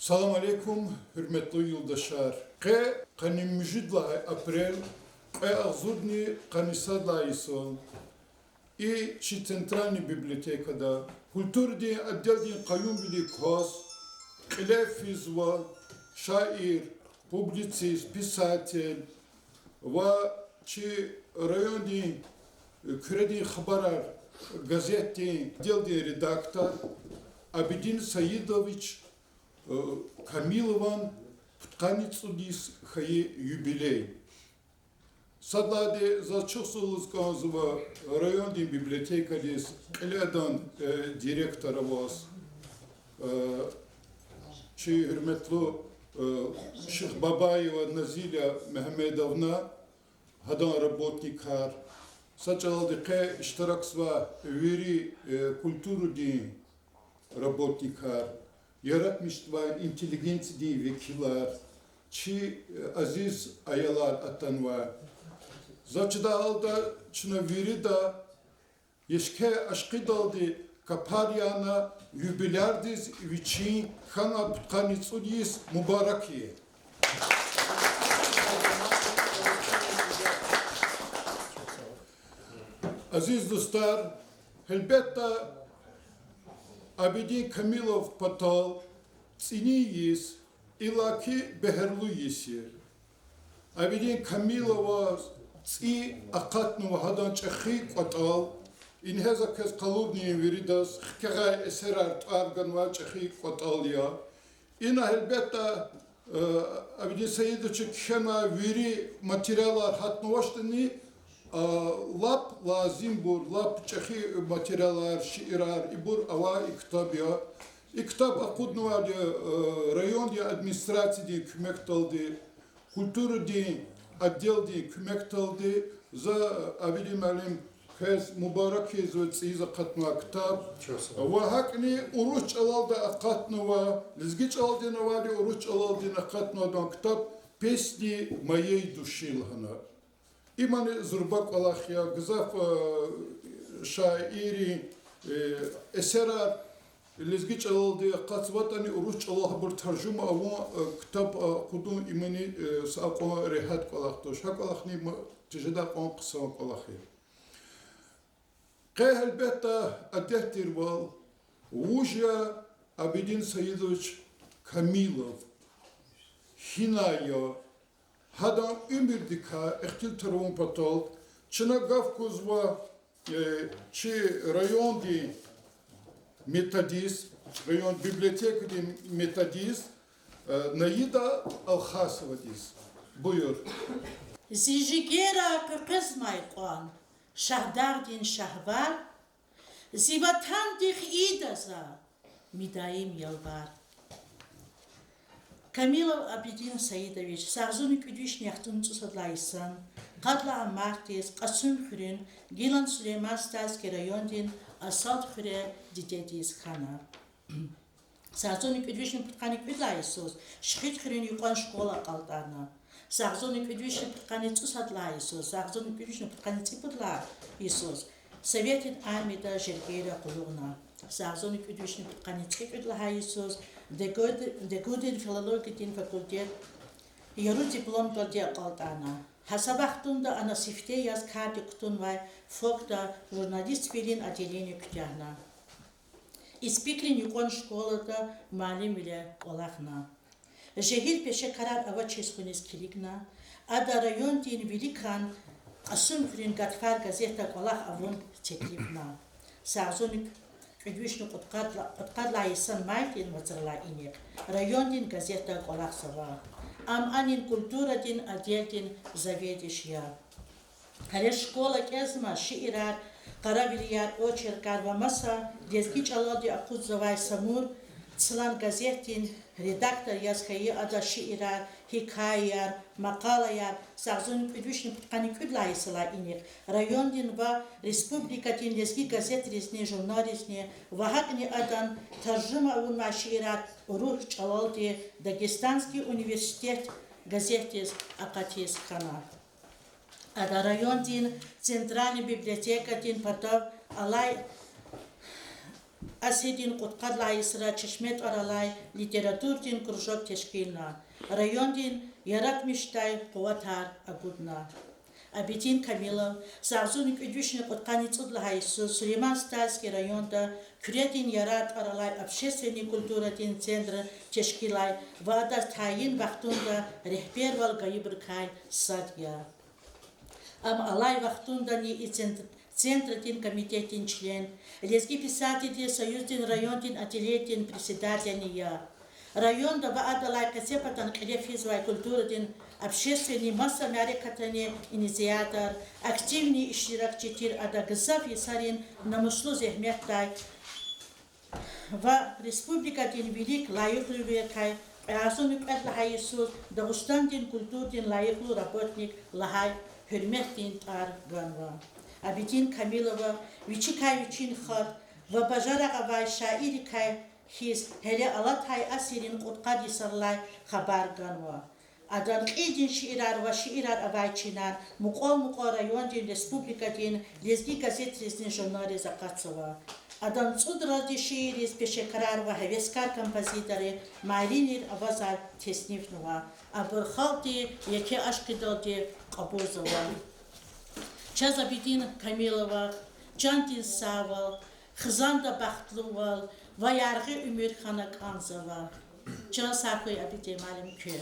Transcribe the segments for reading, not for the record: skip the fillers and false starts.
Salam aleykum, hürmetli yoldaşlar. Qani müjidla aprel, azudni qanisadla ison. I ci centralni bibliotekada, kultur di addel di qayyum bili kos, fizwa, şair, publicist, pisatel, ve ci rayon di kredi habarar gazeti del di redaktor Abidin Saidovich Камилован тканицудис хае юбилей. Садладе за Чосулского районной библиотека дис Кледан директора вас чи хурметлу Ших Бабаева Назиля Мехмедовна хадан работникар сачалде ке иштираксва вери культуру ди работникар yaratmışlar inteligensiya vekiller, çi aziz ayalar atanva. Zaçda alda çına veri da yeşke aşkı daldı kaparyana jubilardiz viçin khana putkanitsudis mübaraki. Aziz dostlar, elbette Abidin Kamilov Patal, Tsiniyiz, ilaki beherlu yisir. Abidin Kamilova tsi akatnu hadan çekhi Patal, inheza kez kalubni veridas, khkagay eserar targan va çekhi Patal ya. İna elbette Abidin Sayidovic kema veri materyalar hatnovaştını lap lazım bur, lap çeşi materyalar, şiirar, ibur ava kitap ya. Kitap akudnu var ya, rayon ya administrasyon diye kümek taldı, kültür diye, отдел diye kümek taldı. Za abidim alim kez mübarek yez ve tsiza katnu kitap. Ve hakni uruç alalda katnu va, lizgiç aldığına var ya uruç alalda katnu adan kitap, pesli mayey duşilhana. İmani Zurbak Alahya, Gızaf şairi eserar lezgiç aldı, katsvatani uruç Allah bir tercüme ama kitap kudun imani saaqo rehat kalakto. Şak alahni teceda qon qısam kalahya. Qe elbette adehtir val Ujya Abidin Sayidovic Kamilov Hinaya Hadan ümirdika ehtil tarafın patal, Çına Gafkuzva, çi rayon di metodist, rayon biblioteka di metodist, Naida Alhasova dis. Buyur. Zijigera kırkızmay qan, şahdar din şahvar, zivatan dih idaza, midayim yalvar. Камилов Абидин Саидович, сарзуни күдүш няхтун цусадлайсан, Кадла Мартис, Касым Хурин, Гилан Сулейманстайский райондин, Асад Хуре Дидедис Хана. Сарзуни күдүшни путкани күдлайсус, Шхит Хурин юкан школа калтана. Сарзуни күдүшни путкани цусадлайсус, Сарзуни күдүшни путкани ципудлайсус. Советин армияда жергейра кулугна. Сарзуни күдүшни путкани ципудлайсус, de Gudin Filologidin Fakultet, yarı diplom toldiye qaltana. Hasabahtunda ana sifte yaz kardi kutun vay, fokta jurnalist verin adeleni kütyahna. İspikrin yukon şkolada malim ile olahna. Jehil peşe karar ava çeskunis kiligna, ada rayon din velikan, asum frin gatfar gazeta olah avun teklifna. Sağzonik Küdüşnü kutkadla isan maitin vazırla inek. Rayon din gazeta kolak sava. Am anin kultura din adel din zavediş ya. Kare şkola kezma şiirar, karaviliyar oçerkar ve masa, dezgiç aladi akut zavay samur, Sılan gazetin redaktor yazkayı ada şiirar, hikayar, makalayar, sağzun küdüşnü putkani küdlayısıla inek. Rayon din va Respublika din lezgi gazet resni, jurnal resni, vahakni adan tarjuma unma şiirar, uruh çalaldi Dagestanski Üniversitet gazetes akatis kana. Ada rayon din Centralni biblioteka din patav alay Асидин Куткадлай Исра Чешмет Аралай литературдин кружок Тешкилна. Райондин Яратмиштай Куатар Агудна. Абидин Камилов, Сарзуник Идвишник Кутканицудлай Сулейман Стальский районда Кюредин Ярат Аралай общественный культурный центр Тешкилай Вада Таин Вахтунда Рехбервал Гаибркай Садья. Алай Вахтунда не и Центртин комитетин член, лезги писатель союздин райондин ателетин председателя. Район да Адалай Касепатан Клефизвай культурдин общественный масса нарекатане инициатор, активный иширакчитир Адагзав Исарин намуслу зехметтай. В республикатин велик лайухлювекай, Азуник Эдлахай Исус, Дагустандин культурдин лайухлю работник Лахай, Хюрметтин Тар Ганва. Абидин Камилова, Вичикай хат, Вабажара Авай Шаирикай, Хиз, Хеле Алатай Асирин Куткади Сарлай, Хабар Ганва. Адан Идин Ширар Ваширар Авайчинар, Мукол райондин республикадин, Лезги газет Резнин журнале Закацова. Адан Цудради Ширис Пешекарар Вахевескар композиторы, Маринир Авазар Теснивнова, Абурхалти, Яке Ашкидоди Кабузова. Чазабидин Камилова, Джантин Савал, Хзанда Бахтлувал, Ваярги Умирхана Канзова. Часакой Абиде Малим Кür.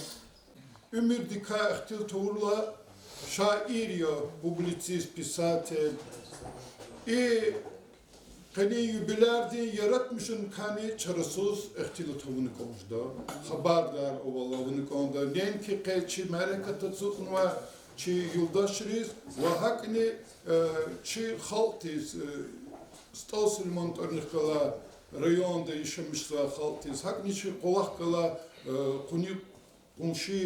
Ümür Dika Ihtil Tuğurla şair ya, publisist, pисатель. И kani юбилярди yaratmışın kani çarasız ihtil tuğunu konuşda. Habardar ovalavını konuşda. Nem ki qelçi merekata tutma çi yoldaşırız ve hakini çi haltiz Stalsilmont örnekala rayonda yaşamışsa haltiz. Hakini çi kolakala kuni Умши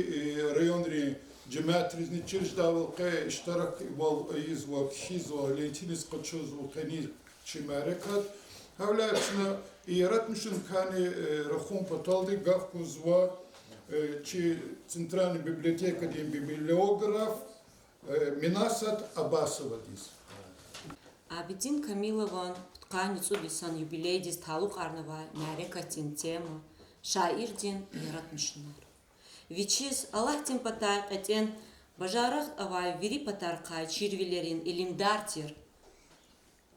районри جماعة رزني تشرج داولقة اشترك والأيز وكشيز ولينتينيز قتشوز وقني شماركات هؤلاء شنا يرات مشن كان رخون بطالدي قافكوز و چي центральная библиотека дин библиограф Минасат Абасова дис. Абидин Камилован тканицу бисан юбилейдис талук арнава нарекатин тема шаирдин ярат мишнар. Вичиз Аллахтин патай этен бажарах авай вири патаркай чирвилерин илимдартир.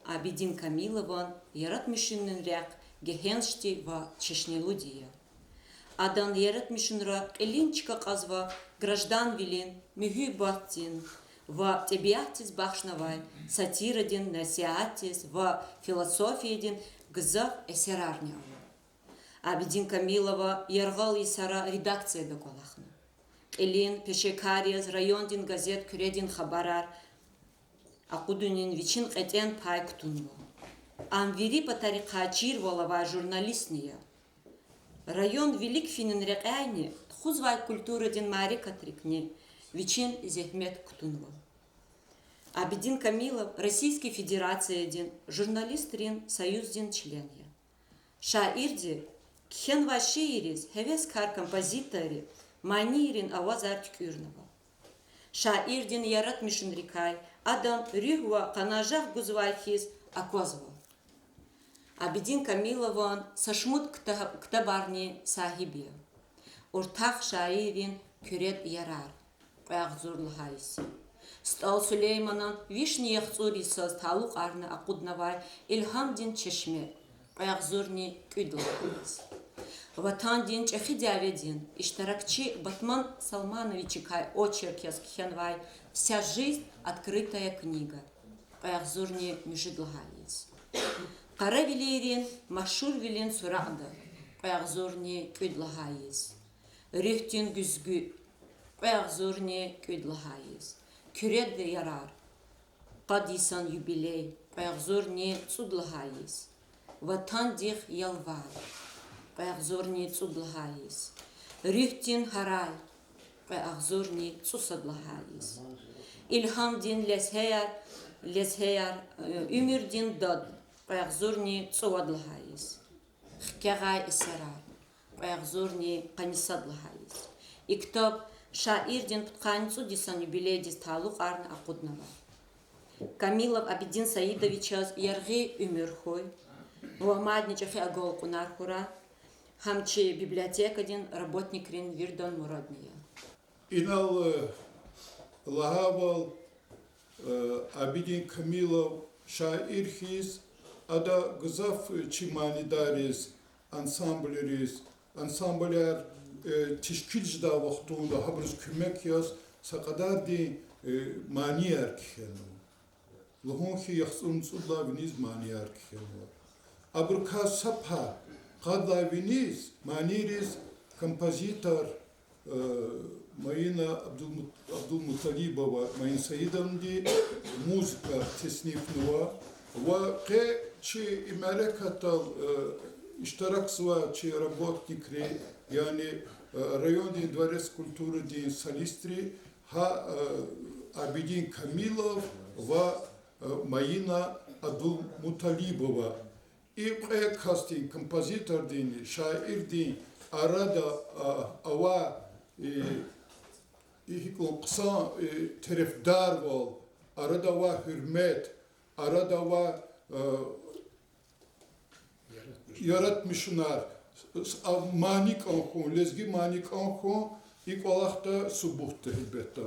Абидин Камилован ярат мишиннен ряк гехеншти ва чешнелудия. Адан ярат мишинра элинчика казва граждан вилин мюхи баттин ва тебиатис бахшнавай сатирадин насиатис ва философиядин гзав эсерарня. Абидин Камилова яргал исара редакция доколахна. Элин пешекариаз райондин газет кюредин хабарар акудунин вичин этен пайктунво. Амвири патарика чирволова журналистния. Район велик финин рекайни тхузвай культурадин мари катрикни вичин зехмет ктунво. Абидин Камилов Российской Федерации дин журналист рин союздин членя. Шаирди Кхен вашиирис хевескар композитори манирин авазар тюрнова. Шаирдин ярат мишенрикай адан рюгва канажах гузвайхиз акозва. Абидин Камилован сашмут ктабарни сахибия. Уртах шаирин кюрет ярар. Пягзурлхайси. Стал Сулейманан вишни яхцурисаз талук арна акуднавай Ильхамдин чешме. Пягзурни кюдлхайси. Ватандин Чехидяведин, Иштаракчи Батман Салманович очерк Яскхенвай, вся жизнь открытая книга. Паязурни Мюжидлхаис. Каравилерин Машурвилин Сурада, Паязурни Кюдлхаис. Рихтин Гюзгü, Паязурни Кюдлхаис. Кюред Ярар, Падисан юбилей, Паязурни Цудлхаис. Ватандих Ялвар. Паягзорни цудлхаис. Рихтин харай. Паягзорни цусадлхаис. Ильхамдин лесхеяр умирдин дад. Паягзорни цуадлхаис. Хкягай эсерар. Паягзорни канисадлхаис. И ктаб шаирдин тканцу дисан юбилейдис талук арна акуднава. Камилов Абидин Саидович ярги умирхой. Ломадничахи агол кунархура, хамчи библиотека дин работник рин вирдон муродния. Инал Лагавал Абидин Камилов шаирхиз, ада гзаф чиманидарис, ансамблер тишкилжда вахтунда хабрыз kümek yaz sakadar di maniyar kişenu. Lohonki yaxsumsudla viniz maniyar kişenu. Abrka sapha kadla viniz maniris kompozitor Mayina Abdulmutalibova, Mayin Saidovdi, muzika tesnifnuva, ve ke çi imerekatal iştiraksuva çi работникри, yani район din dvares kulturu din salistri, ha Abidin Kamilov ve Mayina Abdulmutalibova. İlk casting kompozitör din, şair din, arada ava İhiklon kısa tarafdar ol, arada var hürmet, arada var yaratmışlar, manik anhon, lezgi manik anhon, ilk olarak da subuhtu elbette.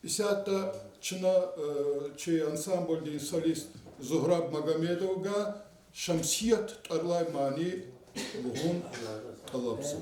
İse hatta Çına ansambl din solist Zuhrab Magomedovga şamsiyet tarlay mani buhun talapsı.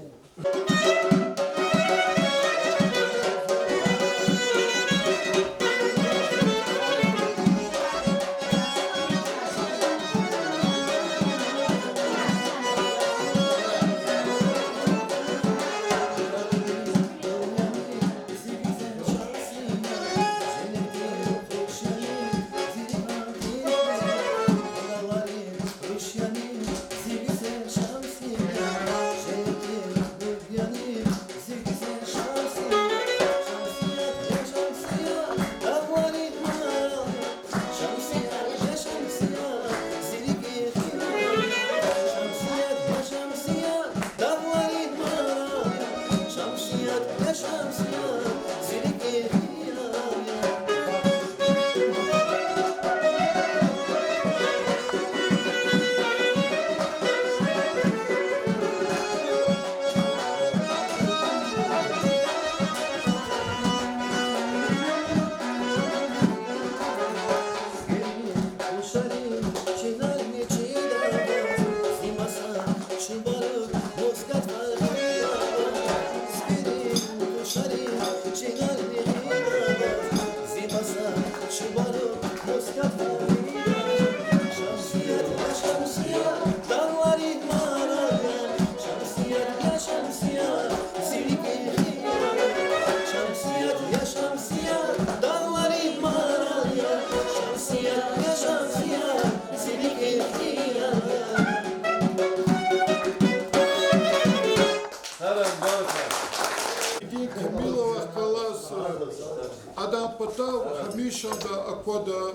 Adam patav hamisha da akoda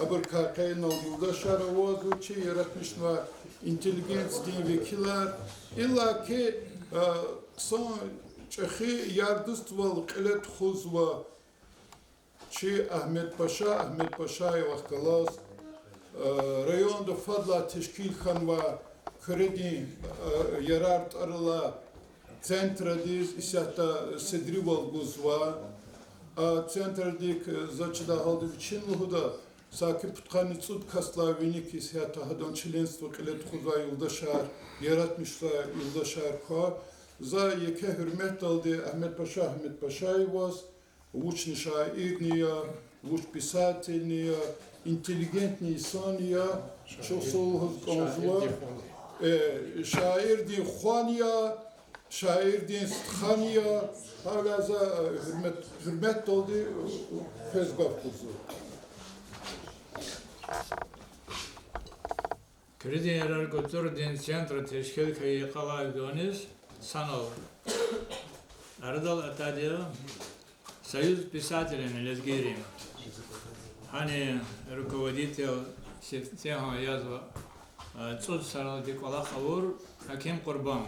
abrkakayna yurdaşlar oğuzlu çi yaratmışlar inteligens din vekiller illa ki son çehi yardustval qelet khuzva çi Ahmet Paşa'yı vakalas rayonda fadla teşkil khanva kredi yarart arala centra diz isata sedrival guzva центрдик зачда халдовичинлуда саки путкани цуд каславиники сята хадон членство килет хуза юлдашар yaratmışlar юлдашар ка за яке hürmet aldı Ahmet Paşa'yı учный шаирния уч писательния интеллигентный инсания чосол конзва şair di khania şair din Stxaniya halaza hürmet oldu Fezgah kuzu. Kredi Yarar Kultur Din Centro Teşkil Köyü Kalaydonis Sanov. Ardal Atadya Союз писателей Лезгирим. Они руководитель системы язва Цуд Саралди Калахаур Хаким Курбан.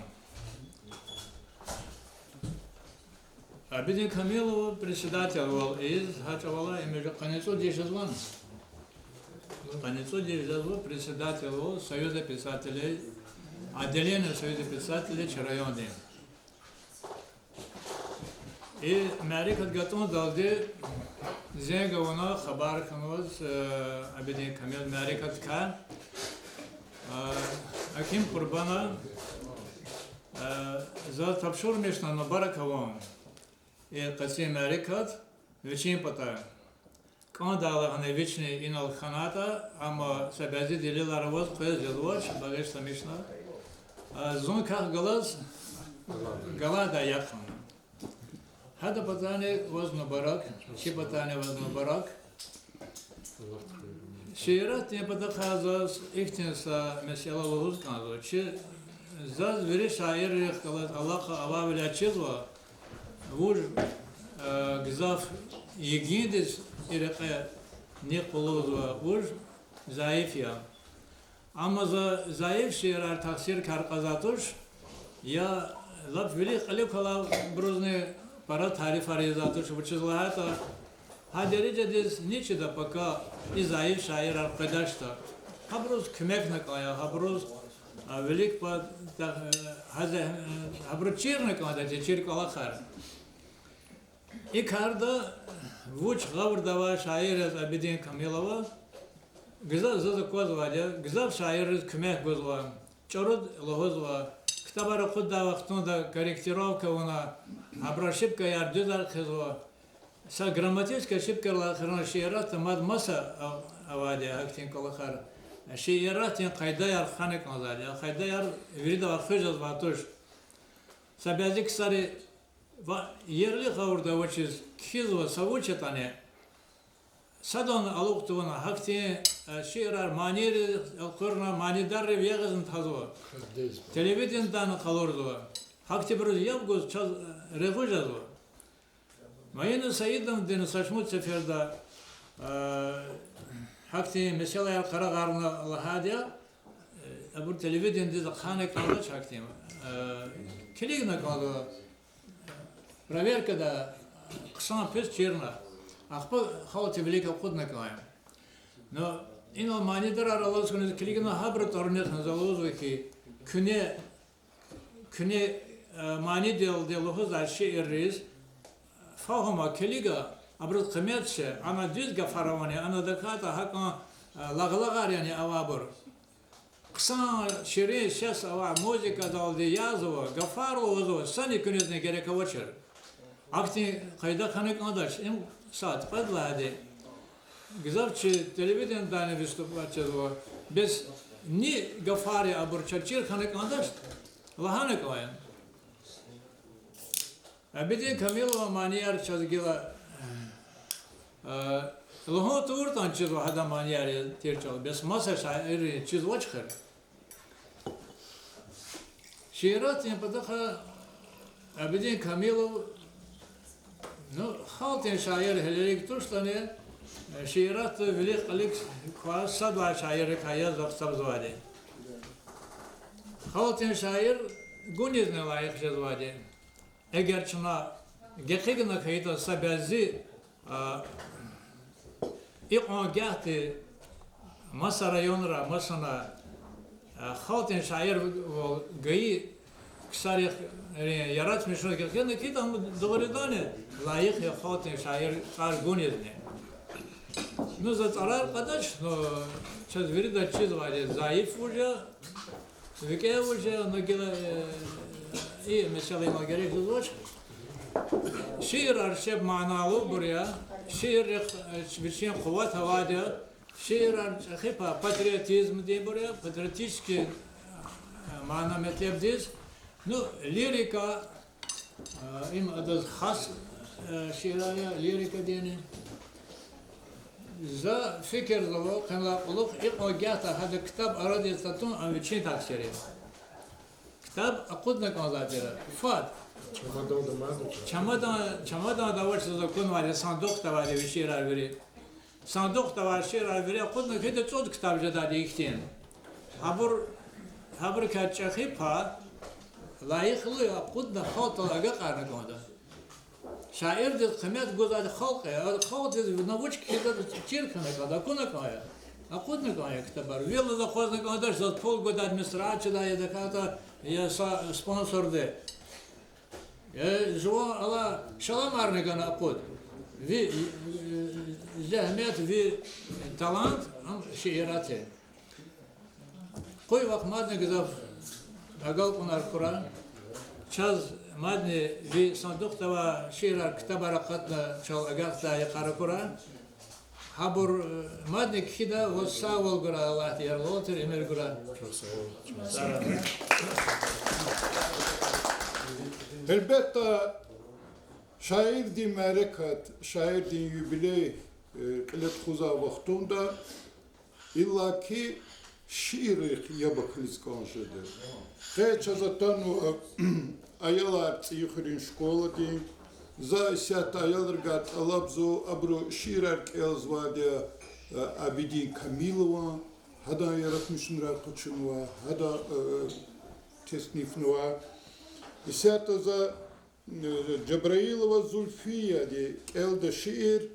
Абидин Камилов председатель из Хачавала и между конецу 10 звон. страницу, где взял председатель Союза писателей, отделение Союза писателей Чарайонды. И Америка готова далде зегована хабар каноз абидин камил Америка тка аким курбана за тапшур мешна на баракавон и каси Америкат вечин пата кандала ане вечный инал ханата ама сабази делила равоз квез делваш багеш самишна зон ках галаз галада яхан هذا بطاني وزن برك، شي بطاني وزن برك. شيرات يبدأ خازوس إختنسا مسألة لوز كانوا. شي زاد بري شاعر يخلط الله الله ولا شيء ووج جزاف يجيدس إرقى نقولوز ووج زايفيا. أما زايف شيرات تفسير كارقزاتوش يا لب بري خليك الله بروزني пора тариф аризату, чтобы число хадеридя дес ничего пока изаив шаир арпедашта. Хабрус кмек накая, хабрус велик по хабрус чирник надо, чирк алахар. И карда вуч гавр дава шаир абидин камилова. Гзав зазакозвадя, гзав шаир кмек гозва, чород логозва. Ктабара худда вахтунда корректировка уна. Абра ошибка яр дюдар хизва. Са грамматическая ошибка лахарна шиерат мад маса авади актин колахар. Шиерат ин кайда яр ханек назали. Кайда яр вирида вахфежаз ватуш. Сабязик сари yerli kavurda vachiz kizva savuchatane. Sadan aluktuvana hakti şiirar maniri kurna manidar reviyagazın tazva. Televizyondan kalordu. Hakti biraz yapgoz çaz refujazva. Mayını sayıdım deni saçmut seferde hakti mesela ya kara garna Allah'adiya bu televizyonda khane kaldı hakti. Keligna kaldı. Проверка да ксан пес черна. Ахпа хавати велика ходна каем. Но ин манидер аралос куне клигна хабрат орнет назалозуки күне манидел делохоз аши ирриз фахома клига абрат кыметше ана дизга фаравани ана даката хака лаглагар yani авабур. Ксан шире сейчас ава музыка далди язова гафарло сани күнезне керек авачер. Акти кайда канек надаш им saat подлади. Гзавчи телевиденияда выступачево без ни гафари абурчачир канек надаш лахане каем. Абидин Камилова манияр чазгила лохо туртан чизо хада манияр терчал без маса шаири чизо чхер. Шират им подаха Абидин Камилов ну, халтин шаир хелерик туштане шират велик алик квас садва шаир кая завсабзвади. Халтин шаир гунизне лайх жезвади. Эгер чуна гехигна кайта сабази и он гяхти маса районра масана халтин шаир гаи ксарих ярат смешно гехигна кита договоридане лайх я халтин шаир кар гунизне. Ну за тарар кадаш, но сейчас верида чизвали заиф уже, вике уже, но гила и mesela имагерик злоч. Шир аршеб маналу буря, шир вичин хват хавадя, шир хипа патриотизм де буря, патриотический мана метлебдис. Ну лирика им адаз хас ширая лирика дени. За фикер зло канлаулух иqogata hada kitap aradi satun amvichin taksiri. Kitap aqudna kanzadira. Fat. Çamadan da var size konu var. Sandık da var bir şeyler veri. Sandık da var şeyler veri. Aqudna kede çok kitapçı da diktin. Habur kaçakhi pa layıklı aqudna xatalaga qarna kandı. Şair de kıymet güzel halk ya. Halk de navuç kida çirkene kadar kuna kaya. Охотником я ктабар. Вилла охотником даже за полгода администрация да я такая я спонсор де. Я живу ала шаламарника на охот. Ви зahmet ви талант ам шиирате. Кой вак мадне гзав агал кунар кура. Час мадне ви сандуктава шиирар ктабара катна чал агахта якара кура. Habur madne kida was sağol gura Allah diyor loter emir gura. Elbette şair di merekat, şair di jubiley kılet kuza vaktunda illaki şiirik yabakliz konuşuyor. Geç azatan ayalar tsiyukhrin şkola di za siyat ayalar gat alabzo abro şiirer kelzvade Abidin Kamilova hada yaratmışın rakıçınva hada tesnifnva siyat za Cebrailova Zulfiya di elde şiir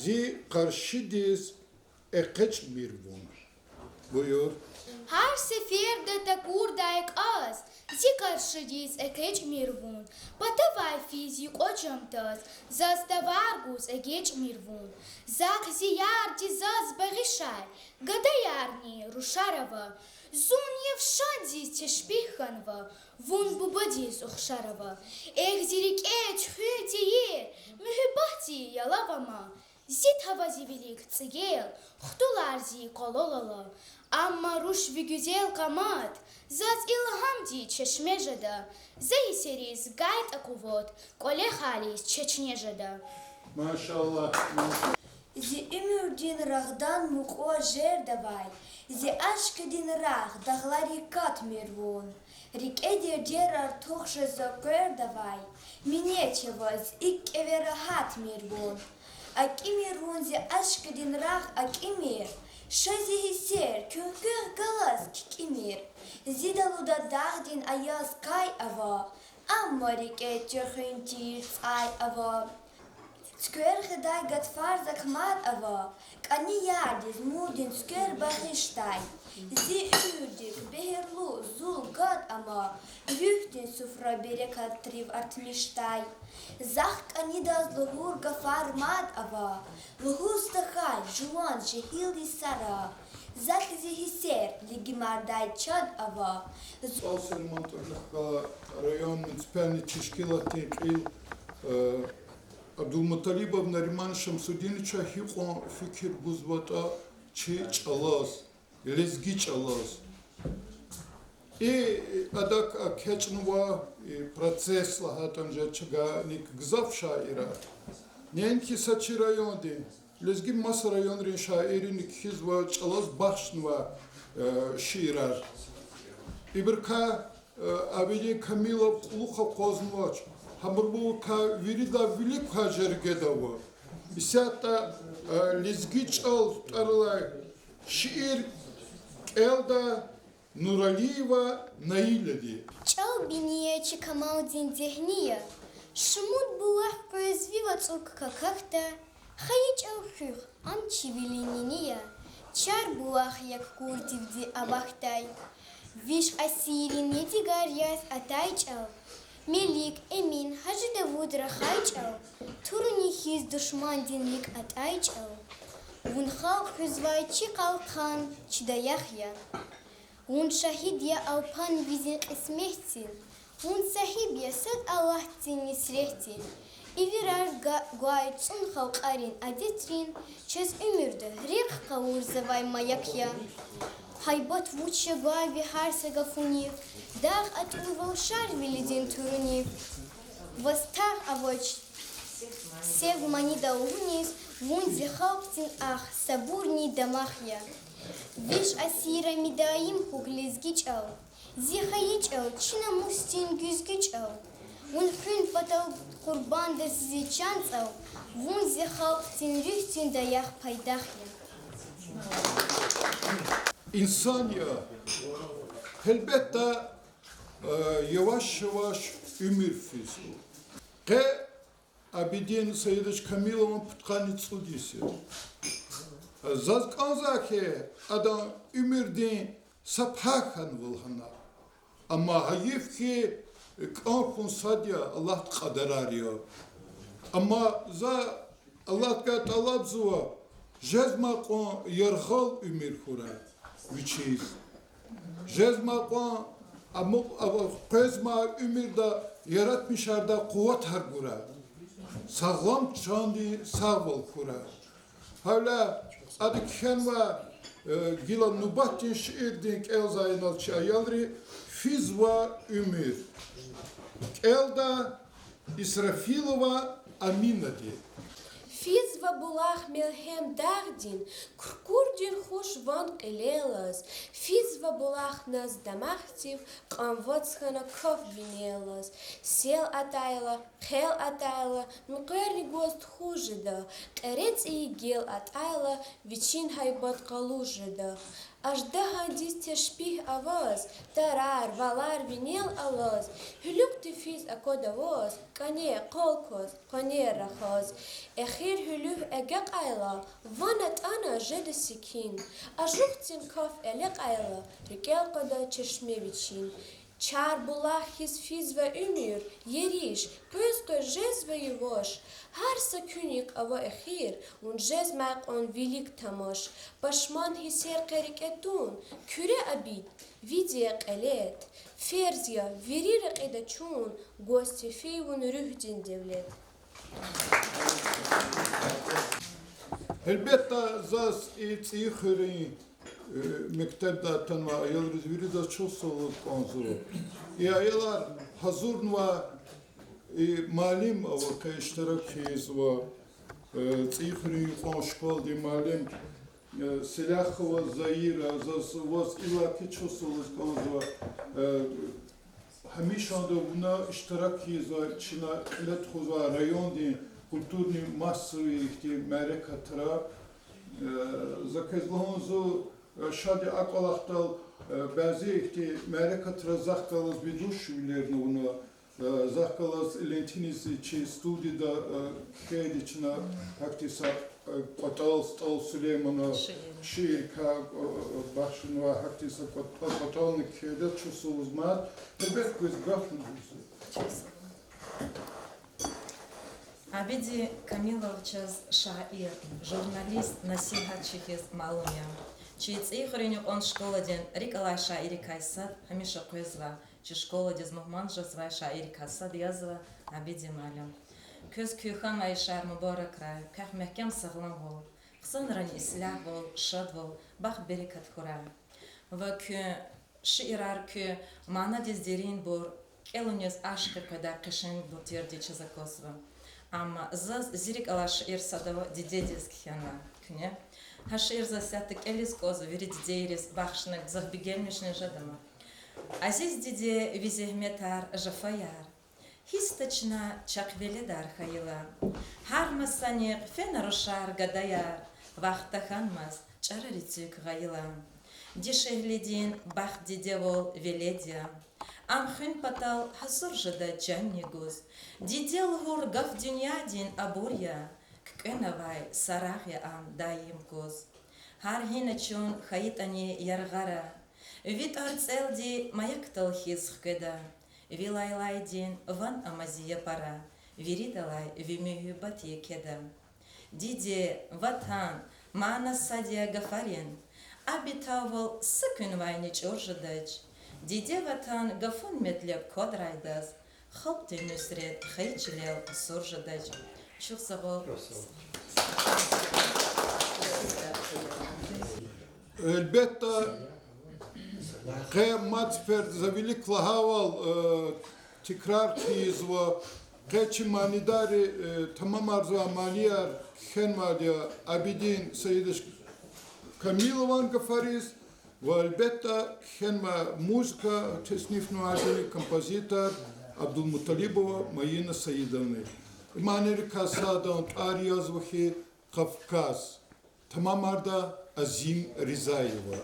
zi karşı diz ekeç mirvun. Buyur. Her seferde takurdayk az, zikarşıdiz ekeç mirvun. Patavay fizik ocamtaz, zazdavargus egeç mirvun. Zak ziyardi zaz bagişay, gadayarni ruşarava. Zun yevşadiz teşbihhanva, vun bubadiz uxşarava. Egzirik eç hütiyir, mühibati yalavama. Zit havazivilik tsigel, xtular zi kololala. Amma ruş ve güzel kamat, zaz ilhamdi çeşmejada, zayiseriz gayet akuvot, kole halis çeçnejada. Maşallah. Зи имюрдин рахдан муко жер давай, зи ашкдин рах дахларикат мирвун. Рик эдер дерар тухше зокер давай, минечевоз ик эверахат мирвун. Акимирвун зи ашкдин рах акимир, шази хисер кюнкюр галас кикимир. Зидалуда дахдин аяз кай ава, amma рик эдер хинтир цай ава. Skör geday gat farzak mat ava, kani yardiz mudin skör bahishtai. Zi üdik beherlu zul gat ama, rühtin sufra berekat triv artmishtai. Zach kani das luhur gafar mat ava, luhur stachai juan jehildi sara. Zach zi hiser ligimardai chad ava. Olsun montajlıkla rayon mütspeni çişkilatı il Abdulmutalibov Nariman Şamsudiniça hiqon fikir buzvata çi çalaz, lezgi çalaz. Adak keçnva процесс lahatanca çıganik gzav şaira. Nenki saçı rayonde, lezgi mas rayon rin şairin hizva çalaz baxşnva şiirar. İbirka Abidin Kamilov luxa qoznvaç. Hamurbu ka virida vilik hajergedava. Bisata lizgiç al tarlay şiir elda Nuraliyeva Nailedi. Чал биния чекамалдин дехния, шмут булах произвива цука как-то, хаич алхюх, амчи велениния, чар булах як курдивди абахтай, виш асирин едигар яс атайчал, Melik, Emin, Hacı Davud Rahayçal, Turuni hiz düşmandin lik atayçal. Vun halk hüzvayçı kalkan çida Yahya. Vun şahid ya alpan vizin ismehtin. Vun sahib ya sad Allah'tin nisrehtin. İvirar guayçun halk arin adetrin, çez ömürde rik kavur zavay mayakya. Haybat vуче guay harsa gafunif. Dağ atılval şar velidin turunif. Vastağ avoç sev manida unis, vun zihaltin ah saburni damahya. Viş asira midayim huglizgiç al. Zihayiç al, çina mustin güzgiç al. Vun hün patal kurban da sizi çans al. Vun zihaltin rühtin dayak paydahya. İnsan ya elbette yavaş yavaş ömür fizu. Abidin Sayıdaç Kamilov'un putkanı tsudisi. Zazkanzake adam ümirdin saphakan vulhana. Ama hayif ki kankun sadya Allah kadar arıyor. Ama za Allah kat Allah zuva jezma kon yarhal ümir kura. Which is jezma kon ama pezma ümir da yaratmışlar da kuvvet hargura. Sağlam çandi sağol kura. Hala adı kenva gilan nubatin şiirdin elzayin alçı ayalri fizva ümir. Elda İsrafilova Amina diye. Fizva bulach melhem dardin, kurkurdin hoş van elelas. Fizva bulach nas damachtiv, qanvatskana kov vinelas. Sel atayla, khel atayla, mqerni gost khujida. Qerets и gel atayla, vichin haybat qalujida. Ажда хадис тешпих аваз, тарар, валар, винел алаз. Хулюк ти физ акодавоз, кане колкоз, кане рахоз. Эхир хулюк эгек айла, ванат ана жеда сикин. Ажух цин коф элек айла, рикел кода чешмевичин. Чар булах хис физ ve ümür, yeriş, pözkö jez ve yuvoş. Her sakünik ava ehir, un jez mak on vilik tamoş. Başman hiser kerik etun, küre abid, vidiyek elet. Ferzya, verirek edaçun, gosti feyvun rühdin devlet. Elbette zaz iyi khırin mektepte tanma ayılırız biri de çok soluk konzulu. Ayılar hazır va malim avaka iştirakiyiz va iyi khırin kon şkol di malim silah va zayira zaz vas ilaki çok soluk konzulu. Hamisha da buna iştirakiyiz va Çin'a ilet xuza rayon di kulturni masovi ihti merekatra zakazlonzu şadi akalaktal bazı ihti merekatra zakkalaz biduş ülerini ona zakkalaz lentiniz içi studida kedi içine haktisa kotal stal Süleymana şiirka başına haktisa kotalnik kedi çusu uzman elbet göz grafın Абиди Камиловичез шаир, журналист насихатчихез малумя. Чиц ихрени он школаден рикала шаири кайсад, хамиша козва, чи школадез мухманжазва шаири кайсад язва абиди малум. Көз кюхам айшар мубарак рай, ках мехкем саглам вол, хсанран ислах вол, шад вол, бах берекат хура. Ва кю шиирар кю мана дездерин бур, келунез ашка када кышын бутирди чазакосва. Ama zaz zirik ala şiir sadava didediz kiyana küne. Ha şiir zasyatık elis kozu veri dideyiriz bakşınak zahbi gelmişne jadama. Aziz dide vizehmetar jafayar. Histaçna çakveledar hayıla. Harmasanik fenaruşar gadayar. Vahta hanmaz çararitsük gayıla. Dişehledin bah didevol veledya. Амхын патал хасур жада джанни гуз. Дидел гур гав дюнядин абурья. Ккенавай сарахя ам даим гуз. Хар хиначун хаит ани яргара. Вит арцелди маяктал хиз хкеда. Вилайлайдин ван амазия пара. Виридалай вимюю батье кеда. Диде ватан мана садия гафарин. Абитавал сыкын вайнич оржадач. Диде ватан гафун метлеп кодрайдаз, хопты нюсред хайчилел суржадач. Чухсагол. Elbette matfer zavilik lahaval tekrar kiyiz ve keçi manidari tamam arzu amaliyar henmadya abidin sayıdış Kamilovan gafariz ve elbette henma muzika tesnif nuadili kompozitör Abdulmutalibova Mayina Sayidovna. Maneri kasadan ariyaz vahi Kafkas. Tamam arda Azim Rizayeva.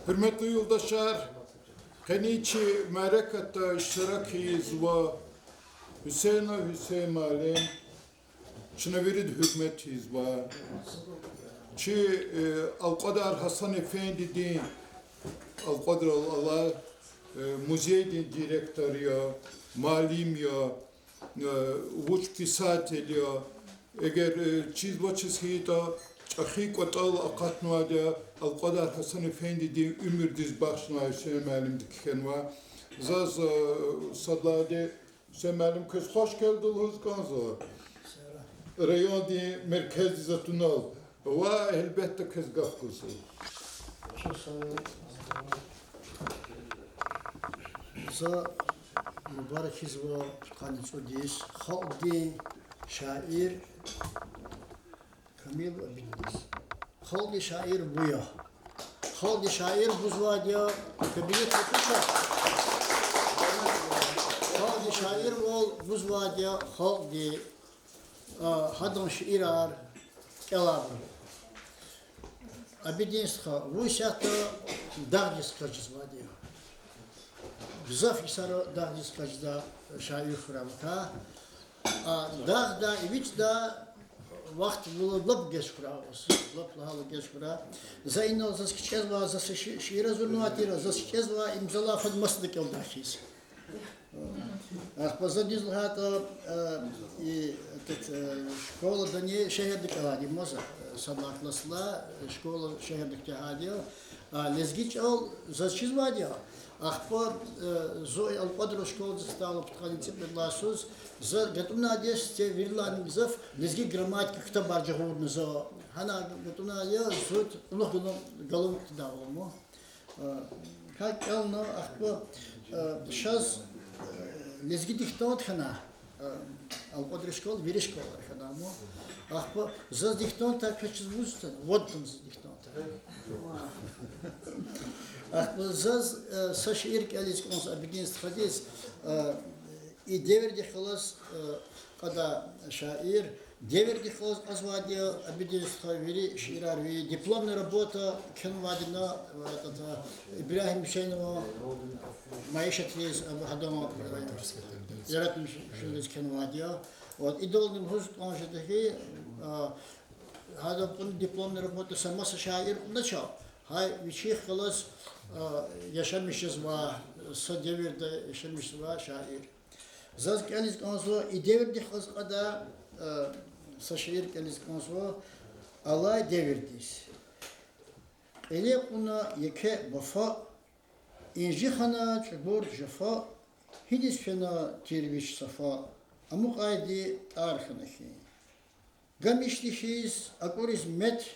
Hürmetli yoldaşlar, Keniçi merakata iştirakiyiz ve Hüseyin Malim, Çınavirid hükmetiyiz ve Çi Al-Qadar Hasan Efendi din, Al-Qadar Allah, muzey din direktör ya, malim ya, uç pisatelь ya, eğer çiz başız da Çakik otal akatnuada Al-Qadar Hasan Efendi din ümür diz başına Hüseyin Malim diken var. Zaz sadlade Hüseyin Malim kız hoş geldiniz kanza. Rayon di merkez zatunal. Ve elbette kız gafkusu. За mübarek hizva kanıtı diyiz. Haldi şair Kamil Abidis. Haldi şair buya. Haldi şair buzvadiya kabile tutuşa. Haldi şair ol buzvadiya haldi hadam şiirar elabı. Abidis ha vuşata dağdis kacızvadiya. Бзаф исаро дагдис кажда шаир храмка дагда ивичда вақт было лап геш храмос лап лахал геш хра зайно заскичезва за шира зурнуатира заскичезва имзала фад масдик елдахис ах позади злата и этот школа дане шехердик алади моза садакласла школа шехердик тахадио лезгич ал зачизвадио Ахпа зой Al-Qadar школы стало подходить предложить за готовна одежда те вирлан зав лезги грамматика кто баржа говорит за хана готовна я суть логно голом давому как он ахпа сейчас лезги диктант хана Al-Qadar школы вири школа хана мо ахпа за диктант так хочу звучит вот он за диктант Zaz saşir kelis kons abidin stradis i devirdi xalas kada şair devirdi xalas azvadiya abidin straviri şirar ve diplomная работа kenvadina это İbrahim Hüseyinova maişet liz abadama yaratmış şuliz kenvadiya вот idolun huz konjadaki hada bunun diplomная работа sama şair начал Hay viçih xalas yaşamışız var, devirde yaşamışız var şair. Zaz kelis konso, devirdi xaz kada şair kelis konso, alay devirdis. Ele kuna yeke bafa, inji xana çubur jafa, hidis fena tirviş safa, amuk aydi arxanahi. Gamişlihiz akoriz met,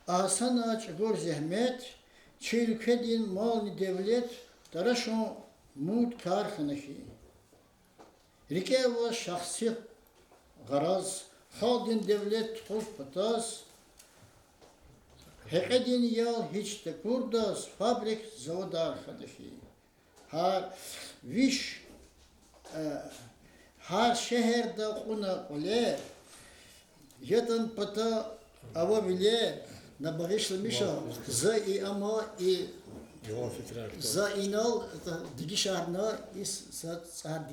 Asana çubur zehmet, Çelkedin malni devlet, Taraşon mut karxanahi. Rikeva şahsi garaz, Haldin devlet hoş pataz, Hekedin yal hiç de kurdas, Fabrik zavodar xanahi. Her şehirde kuna kule, Yatan pata ava bile, Набавишла Миша за и ама и за инал дигишарна из сад.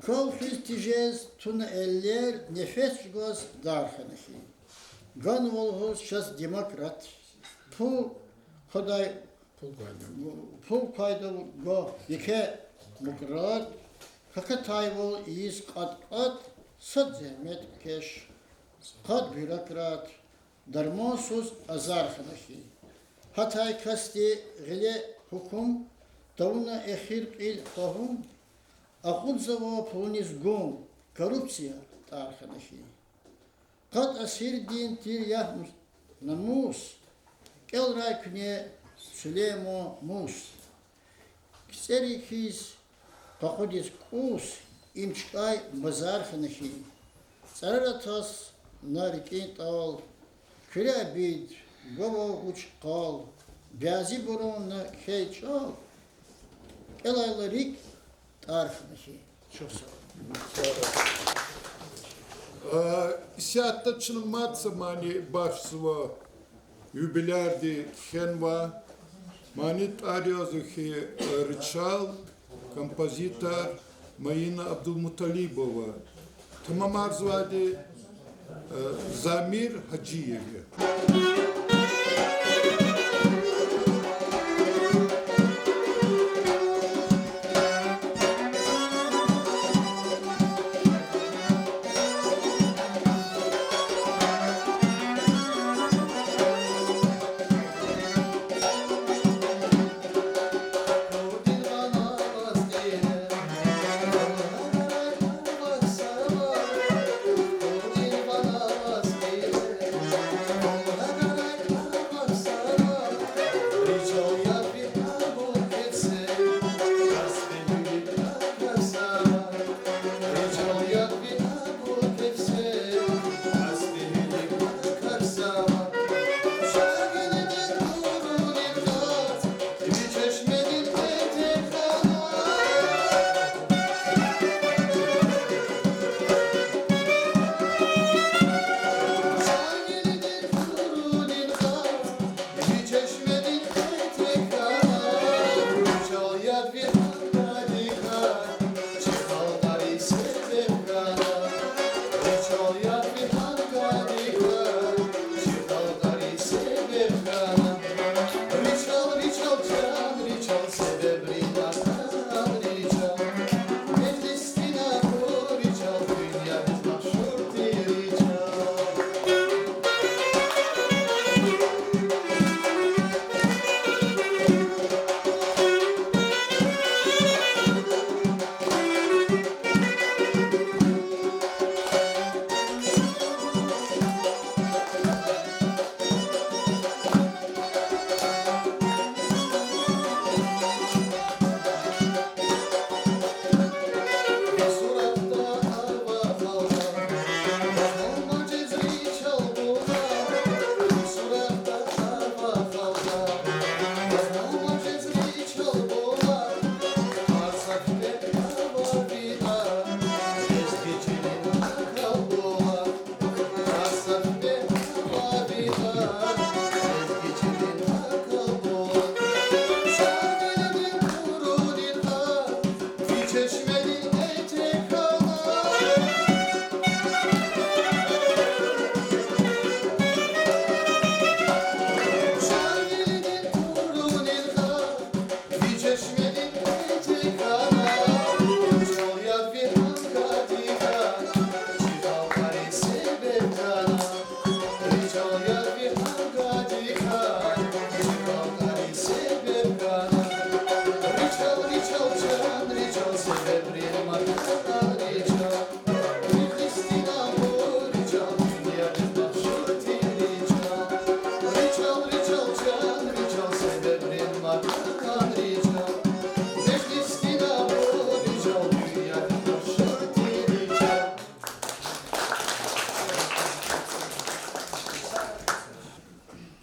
Кол фистижез туна эллер нефес гоз дарханахи. Ган волгоз сейчас демократ. Пул ходай пул пайда го яке мукрат. Хакатай вол из кат сад зехмет кеш. Кат бюрократ. Дармосуз азарханахи. Hatay kasti gile hukum, Tavuna ehir qil fahum, Aqud zava puniz gum, Korrupsiya tarhanahi. Qad asir din tir yah namus, Kel raykne Süleymo mus. Kiserikiz Paqudiz kus, Imçkay bazarhanahi. Sararatas narikin tal, Küre bid, gava uç kal, Biazi burunla keyçal, Elaylarik tarifindeki. Çok sağ olun. İsiyatta çınımat zamanı başsıva, Юбилярди хенва, Manit Aryazıki Rıçal, kompozitör Mayina Abdülmutalibova. Tamam arzuvadi Zamir Hacıyevi.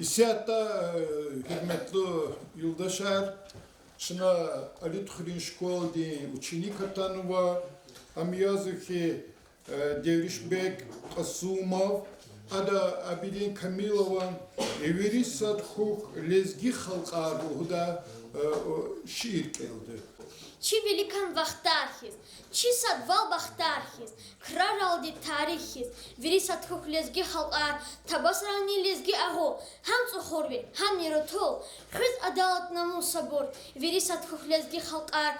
İsiyatta hürmetli yoldaşlar, şuna Ali Tukhrin Şkol diye uçinik atanıva, amiyazıki Devrişbek Asumov, ada Abidin Kamilovan, everi sadhuk lezgi halkarı huda şiir geldi. Чи великан вахтархиз, чи садвал бахтархиз, краралди тарихиз, вирисат хух лезги халqar, табасрани лезги агу, хам цухорви, хам ниротол, хиз адалат наму сабор, вирисат хух лезги халqar,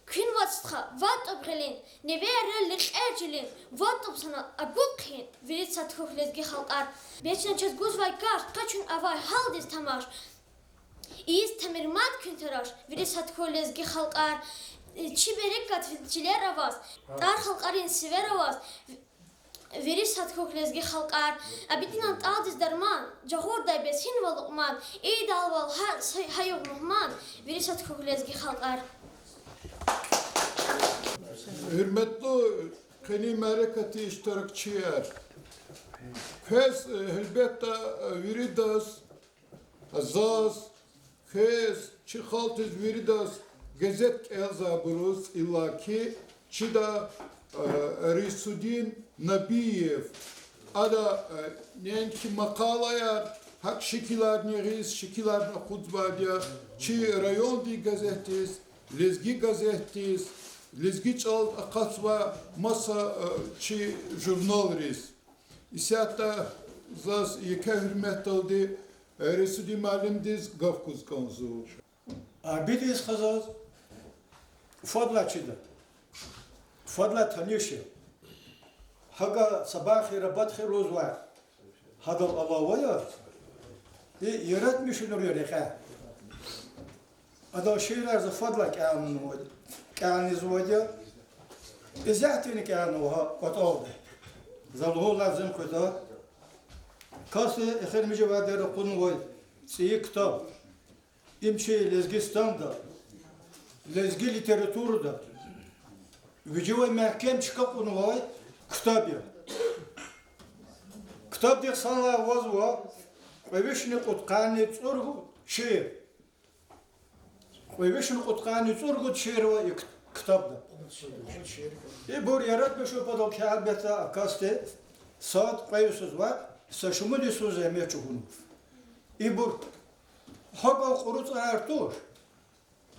күн ватстха, ват обгелин, невере лих эджелин, ват обсана агукхин, вирисат хух лезги халqar, бечен час гузвай кар, качун авай халдис тамаш, İyiz temirmat künteraş, virisat kolezgi halqar, çi berek katvilçiler avaz, dar halqarin siver avaz, virisat kolezgi halqar, abidinan tadiz derman, cahor daybesin ve luqman, eydal val hayuq muhman, virisat kolezgi halqar. Hürmetli keni merekati iştirakçılar, fes elbette viridas, azaz, fes çıhaltız viridas, gezet elzaburuz illaki, çida Risudin Nabiyev, ada nenki makalayar, hak şekilarniyiz, şekilarni hudbadya, çi rayon di gazetiz, lezgi gazetiz, lezgi çal akatva masa çi jurnal riz. İsyatta zaz yeke hürmet aldı, resudi malimdiz gafkuz kanzu. Abidis khazaz fadla chida fadla tanishi haga sabah khir bad khir roz var hada Allah waya yaratmış oluyor ya ada şeyler za fadla kanız waya izatini kanwa qatawda zalhu lazım koda kası ekhirmici vadere qun way si kitap İmşe Lezgistan'da, Lezgi literatürde, Vücuva mahkem çıkıp onu var, kitap ya. Kitap diye sanla vazva, Kıyvişini kutkani tsorgu şiir. Kıyvişini kutkani tsorgu şiir var kitapda. Bu yaratmış o padal ki elbette akaste, saat kayısız var, saçımı da söz emeye çokunu. Bu Haga kurut artur.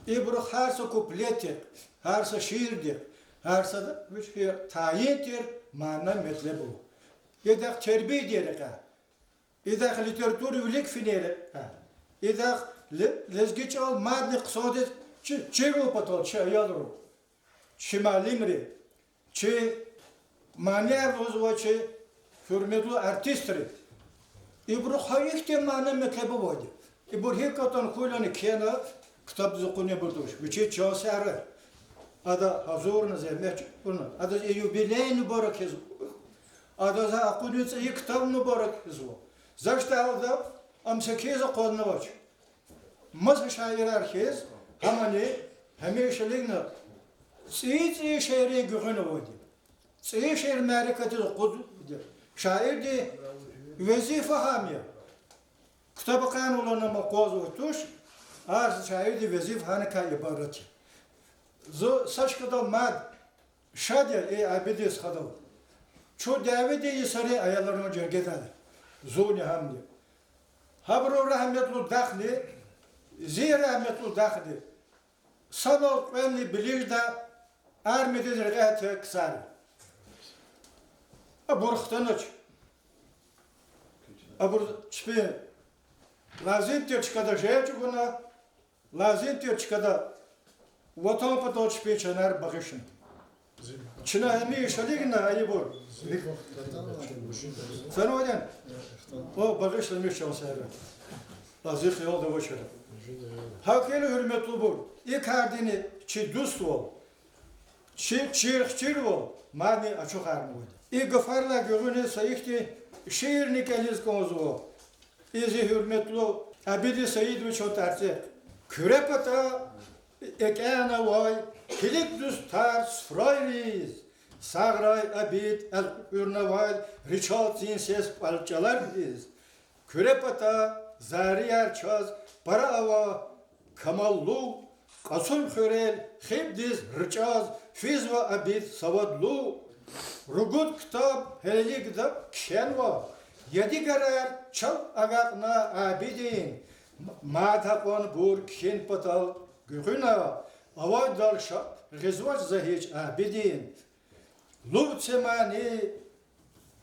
İbru herse kupletir, herse şiirdir, herse de bir tayintir, mana metlebu. İdak terbiye diyerek ha. İdak literatürü ülik finere ha. İdak lezgiç al madde kısadet çevo patal çayalru. Şimalimri. Çe maner rozva çe hürmetli artistri. İbru hayıkte mana metlebu vadi. İbur hekatan koylanı kena kitap zıkkını burduş. Üçe çağsarı. Ada hazırını zemmeç bunu. Ada yubileyin barak ez. Ada za akudütse kitabını barak ez. Zaşta alda amsekeza kodna baş. Mas şairler kez hamani hemeşelikne siz şehre güğünü vadi. Siz şehir merkezi kud. Şair de vazife hamiye. Kitabı kanunlarına makoz otuş, arz şahidi vezif haneka ibaret. Saç kadar mad, şadya abidis kadar. Ço Davide yisari ayarlarına cergedali. Zoni hamdi. Habro rahmetlu dakhli, zir rahmetlu dakhli. Sanal qenli bilirda armedi zirgati kısari. Aburxtanaç. Abur çipi Lazim tırçkada jeyçuguna, lazim tırçkada vatan patoç peçener bakışın. Çına hemi şaligna ayıbur. Sen oydan. O bakışlamış şansları. Lazım yolda başarı. Hakeli hürmetli bur. İlk hardini çi dust ol. Çi çir ol. Mani açık harmı. İlk gafarla görüne sayıkti şehir nikeliz konuzu. İzi hürmetli Abidi Said ve Çotartı. Kürepata ekana vay kilik düstar sfrayriz. Sagray abid el ürnevay Richard Zinses palçalar biz. Kürepata zariyar çaz para ava kamallu kasul hürel hibdiz rıçaz fiz ve abid savadlu. Rugut kitap helelik da kenva. Yedi karar çal agakna abidin. Matakon bur kin patal gühüna. Avad dal şap gizvaç zahiç abidin. Lut semani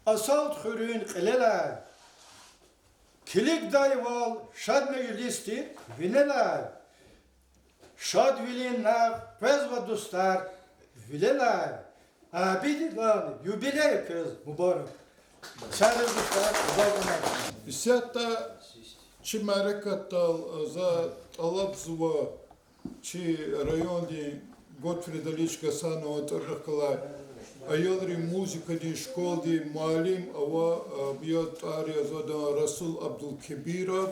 asalt hürün kıleler. Kilik dayval şad meclisti vineler. Şad vilinler pez ve dostlar vileler. Abidin jubiley kız mübarek. İsyatta çi merekattal za alabzuva çi rayondi Готфрид Аличка Санова Тархакала ayolri muzika di şkol di muallim ava biyat arya zada Rasul Abdülkebirov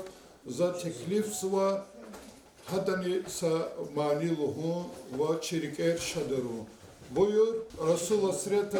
za teklif sva hadani sa maniluhu va çiriker şadaru. Buyur Rasul Asreta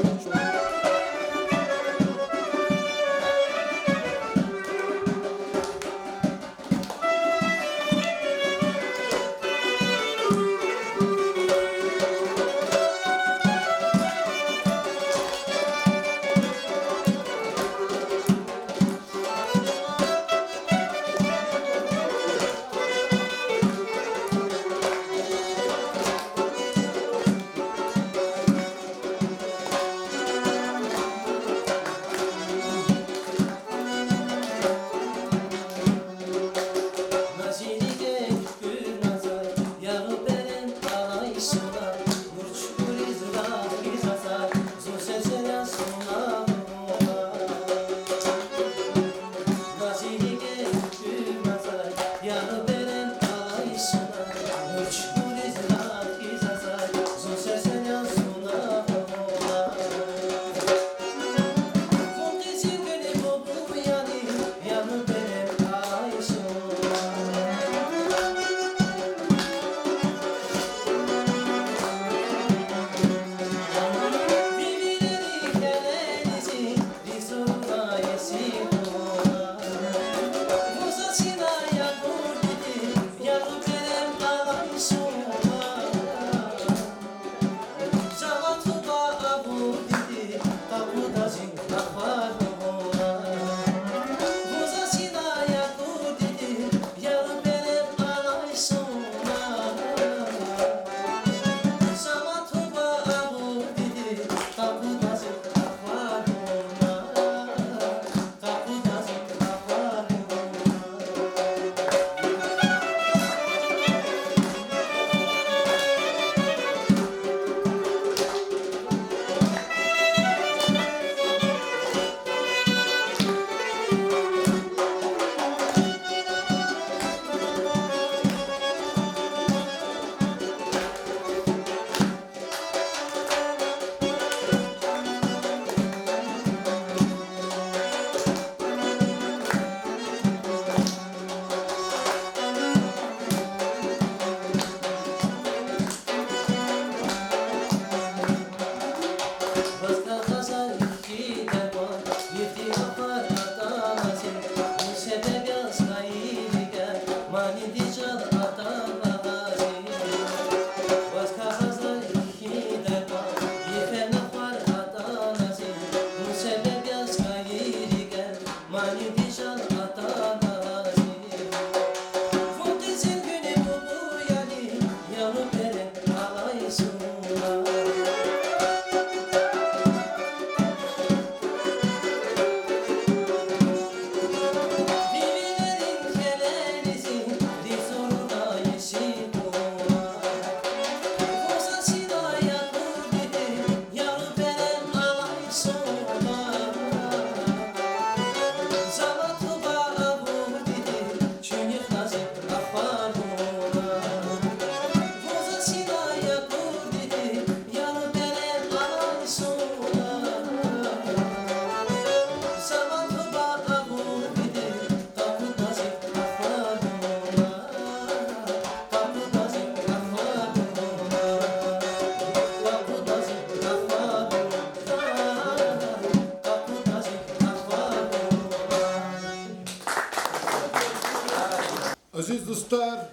Aziz dostlar,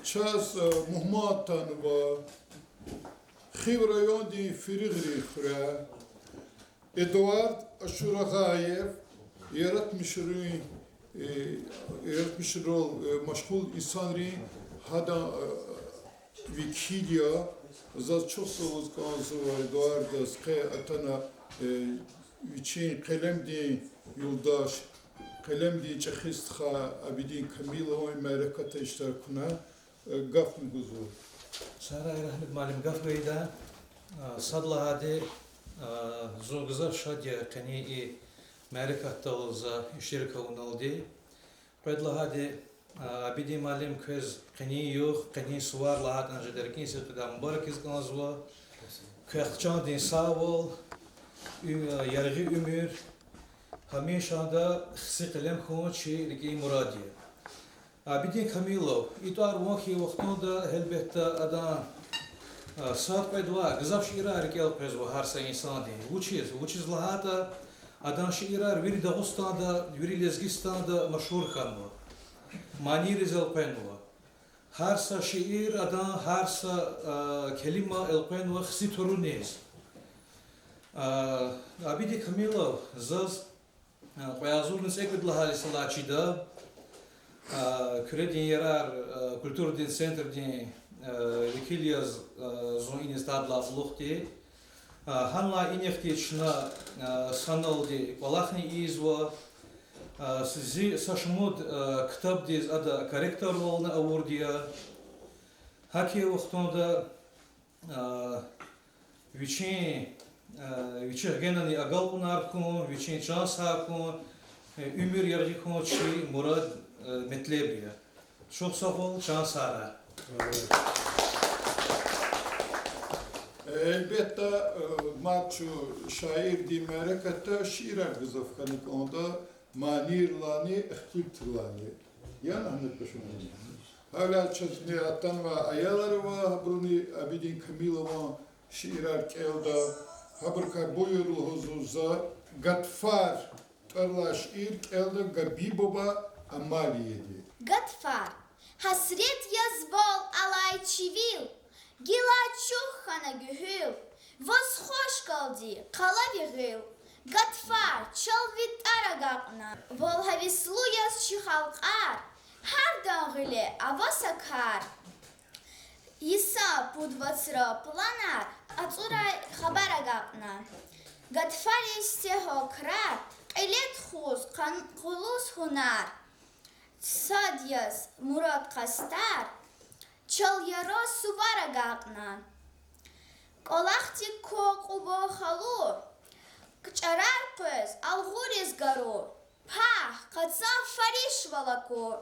çaz muhmatan ve xiv rayon di firigri xura Eduard Ashuragayev yaratmış rol meşgul insanları hada Wikidia za çok savuz kansı var Eduard skı atana için kalem di yoldaş kalem di çekhistha abidin Kamila ve merakata iştirakuna gafn guzur. سارة رحمة معلم قفويدا صدلا هذه زوجزر شادية قنية مالكة تلزا شركة ونالدي قد هذه بدي معلم كز قنية يوخ قنية سوار لهاد أنجدركين سيقدام مبارك إزقنازوا كأخشان دين ساول يرغي أمير هميش هذا خسي قلم خون شيء لكي مرادية بدين كاميلو إطار وانكي وقتنا هلبت أدان سات بدوا غزاف شيرا ركيل بزوا هارسا إنسان دي وچيز لهاتا أدان شيرا ويري داغستان دا ويري لزغستان دا مشهور خانوا ماني رزل بينوا هارسا شير أدان هارسا كلمة البينوا خسي تورونيز بدي كاميلو زاز قيازور نسيكد لها لسلاتشي دا Kredin yarar kulturdin centerdin Vikilias zonin stadla vluhti hanla ineftichna sanaldi palachni izwa sizi sashmud kitabdiz ada korrektor olna avordiya haki vaqtonda vichin genani agalpunarkun vichin chansakun ümür yargikun chi murad Metlebiya. Çok sağ ol, şans ara. Elbette maçu şair di merakata şiirer gızafkanık onda manirlani ihtiltlani. Yan anlık başımız. Hala çözmeye atan ve ayaları var. Bruni abidin Kamilova şiirer kelda. Haberka boyurlu huzuza. Gatfar tarlaş ilk elde Gabibova Амалиеди. Гатфар, hasret yazbol alay çivil, gila çuhana gühül, vaz hoş kaldi, kala vigil. Гатфар, çal vit aragakna, vol havislu yaz çıhalkar, har dağılı avasakar. İsa pudvatsra planar, atsura habaragakna. Гатфар isteho krar, elet khuz, kulus hunar. Sadyas Murat Kastar Çal yaro suvara gaqna Kolaqti koqubo khalur Kçarar qız alğuriz garur Pah qatsa farish valakur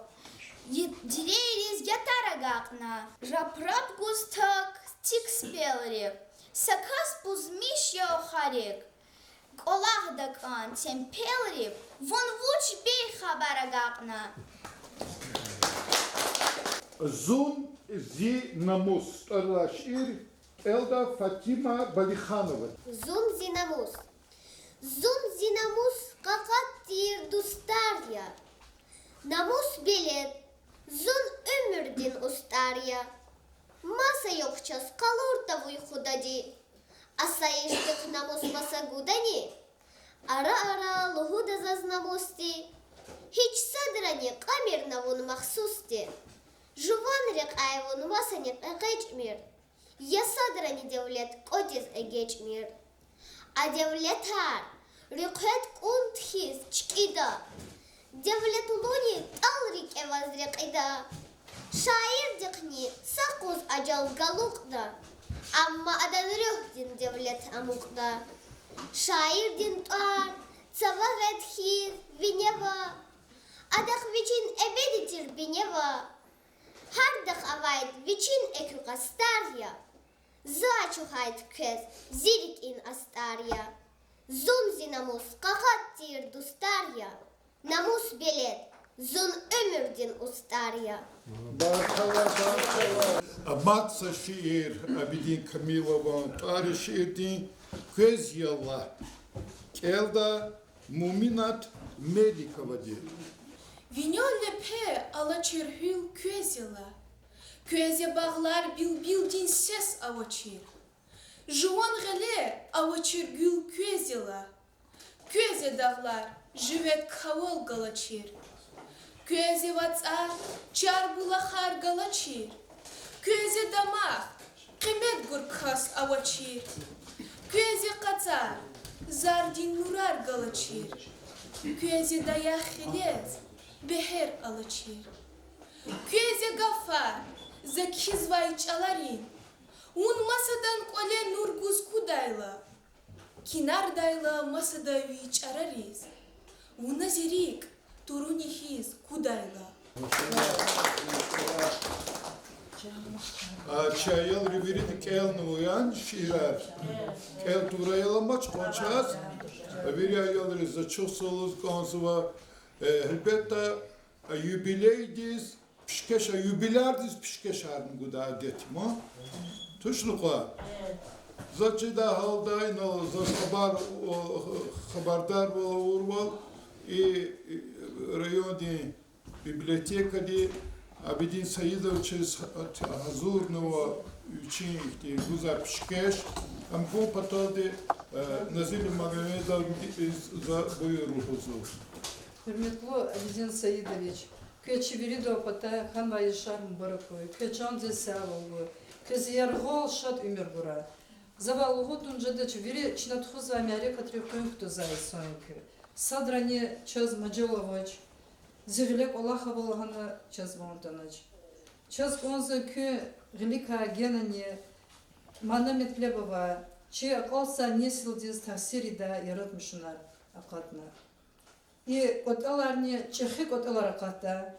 Direyriz yatara gaqna Raprap gustak tik spelrik Sakas buzmish yo xarik Kolaq dakan tempelrik Von vuch bey xabara gaqna Zun zi namus tarlaşir Elda Fatima Balikhanova. Zun zinamus kakat dir dustarya. Namus bilet zun ömürdin ustarya. Masa yokças kalur da vuyhudadi. Asayıştık namus masa gudani. Ara luhuda zaznamusti. Hiç sadrani kamirna vun mahsusti. Жуван рек айвон масанек эгечмир. Я садрани девлет кодиз эгечмир. А девлетар рекет унтхиз чкида. Девлет луни талрик эвазрекида. Шаир декни сакуз аджал галукда. Амма аданрюхдин девлет амукда. Шаир дин туар цавагет хиз винева. Адах вичин эбедитир бинева. Hardaq avayt vichin ekü qastarya. Zaçu hayt kez zirik in astarya. Zun zinamus qakat dir dustarya. Namus belet zun ömürdin ustarya. Barakallah. Amatsa şiir abidin Kamilova tarih şiirdin köz yallah. Kelda Muminat Medikova diye. Vinyon lepe alaçır hül küezela. Küeze bağlar bil din ses avaçır. Juan gele avaçır gül küezela. Küeze dağlar jivet kaval galaçır. Küeze vatsa çar bulahar galaçır. Küeze damak kıymet gurkas avaçır. Küeze katar zardin nurar galaçır. Küeze dayak hilez beher alaçır. Küeze gafar zekiz vay çalarin. Un masadan kole nurguz kudayla. Kinar dayla masada viç arariz. Una zirik turunihiz kudayla. Çayıl riviri kel nuyan şirer. Kel turayla maç konçaz. Bir ayıl rıza çok soluz konsuva. Elbette jubileydiz. Pişkeşa jubilerdiz pişkeşarın guda adetimo. Tuşluqa. Zaçı da halda ino habardar urval rayoni biblioteka di Abidin Saidovич Hazurnova için güzel pişkeş. Am bu patadı Nazil Magomedov buyurur huzur. Hürmetli Abidin Saidovich, köçü biri de opata han vayışar mübarekoy, köçan zesavoy, köz yargol şat ömür bura. Zavallı tunca da çviri çnatxuz Amerika tripünk to zaysoyki. Sadrani çaz Macelovoç, zirlek Olahavolahana çaz Montanaç. Çaz konza kö Glika Genani Manamet Glebova, çi akalsa nesildiz tahsirida yaratmışlar akatna. И оталарни чехик оталара ката.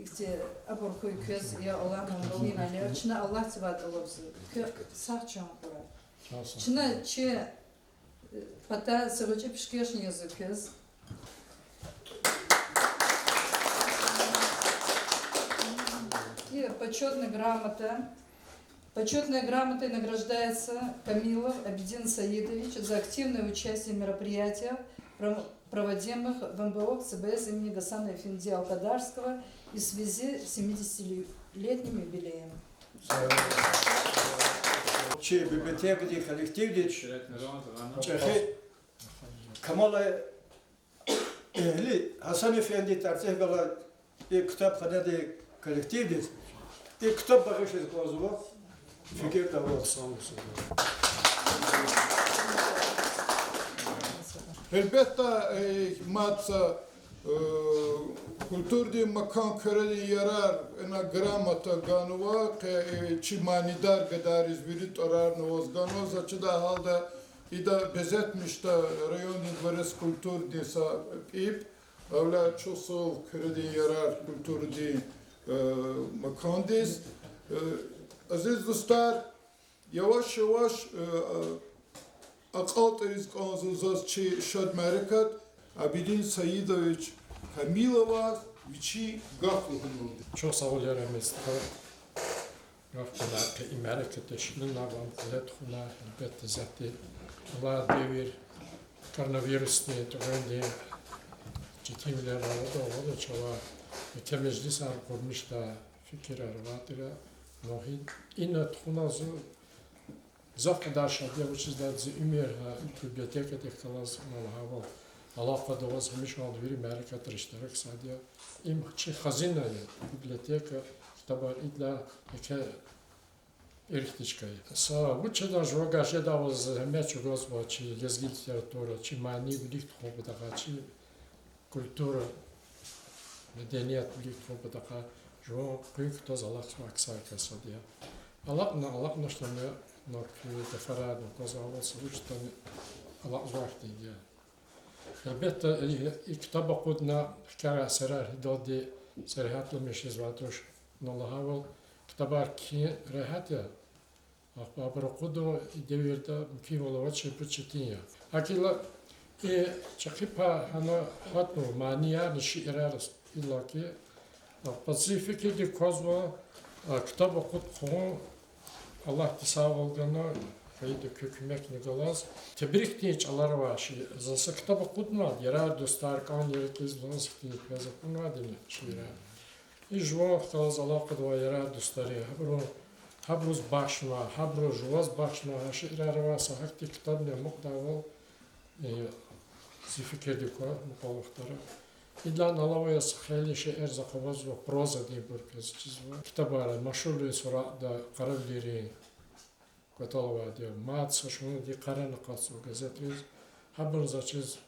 İşte aborkuy köz ya Allah mamlina ne çına Allah sıvat olursa kö sahçam kura. Çına çi pata sıvıcı pişkeş yazı köz. И почетная грамота. Почетной грамотой награждается Камилов Абидин Саидович за активное участие в мероприятиях, проводимых в МБО ЦБС имени Гасана Эфенди Алкадарского в связи с 70-летним юбилеем. Библиотекади коллективди чехи Камала Ehli Hasan Efendi tercih gala kitapxanada kollektivdi. Kitap bakışı kozuva fikir tavır. Sağ olsun. Elbette matsa kulturdi makan köreli yarar ena gramata ganuva ke çimanidar gadariz birit orar noz ganoz açıda halda ida bezetmiş da rayonun vares kultur desa ip avla çosol köreli yarar kulturdi makandis aziz dostlar yavaş yavaş Aqalteriz kanzuzaz çi şad merekat Abidin Saidovich Kamilova viçi gafluhunu. Çok sağ ol yaramız. Gaflular ki merekat eşinin avam kulet huna elbette zaten Allah devir koronavirüs diye tükendi ciddiler arada oldu çava temizlik sar kurmuş da fikir arvatıra nohin inat hunazu Завтра я учредил умер библиотека тех класс малхавал. Allah kadavas hmişal veri Amerika trişterek sadya. İm çi hazina biblioteka tabar idla ke eriştiçkay. Sa uçda jogaje davaz meç gozba çi yazgil literatura çi mani bilik xobu da çi kultura medeniyet bilik xobu da jo kıyık toz Allah maksar kasadya. Allah naşlamaya Nokta Farad Kozava Soluç'tan Allah uzakta ya. Elbette kitaba kodna hikaye serer hidadi serhatlı meşiz vatoş nolahavel kitabar ki rahat ya. Akbabra kodo devirde mümkün olarak çepiçetin ya. Akila çakipa hana hatno maniya şiirar illaki Pasifiki kozva kitaba kod konu Allah tisavulgana kaydı kökümek Nikolaz. Tebrik diye çalar var şey. Zası kitabı kutma. Yarar dostlar kan yerikiz zası diye yazıp bunlar dini şiire. İjva kaz alaqad va yarar dostları. Habruz başma, habruz juvaz başma. Şiire var sahak kitap ne muqtaval. Zifikirdi ko muqavaqtara. İlla nalavaya sıkhayli şeir zakavaz ve proza diye bir kez çizva. Kitabara maşhurlu sonra da karavleri Katalova diyor. Maat saçını di karana katsı gazetriz. Haberiniz açız.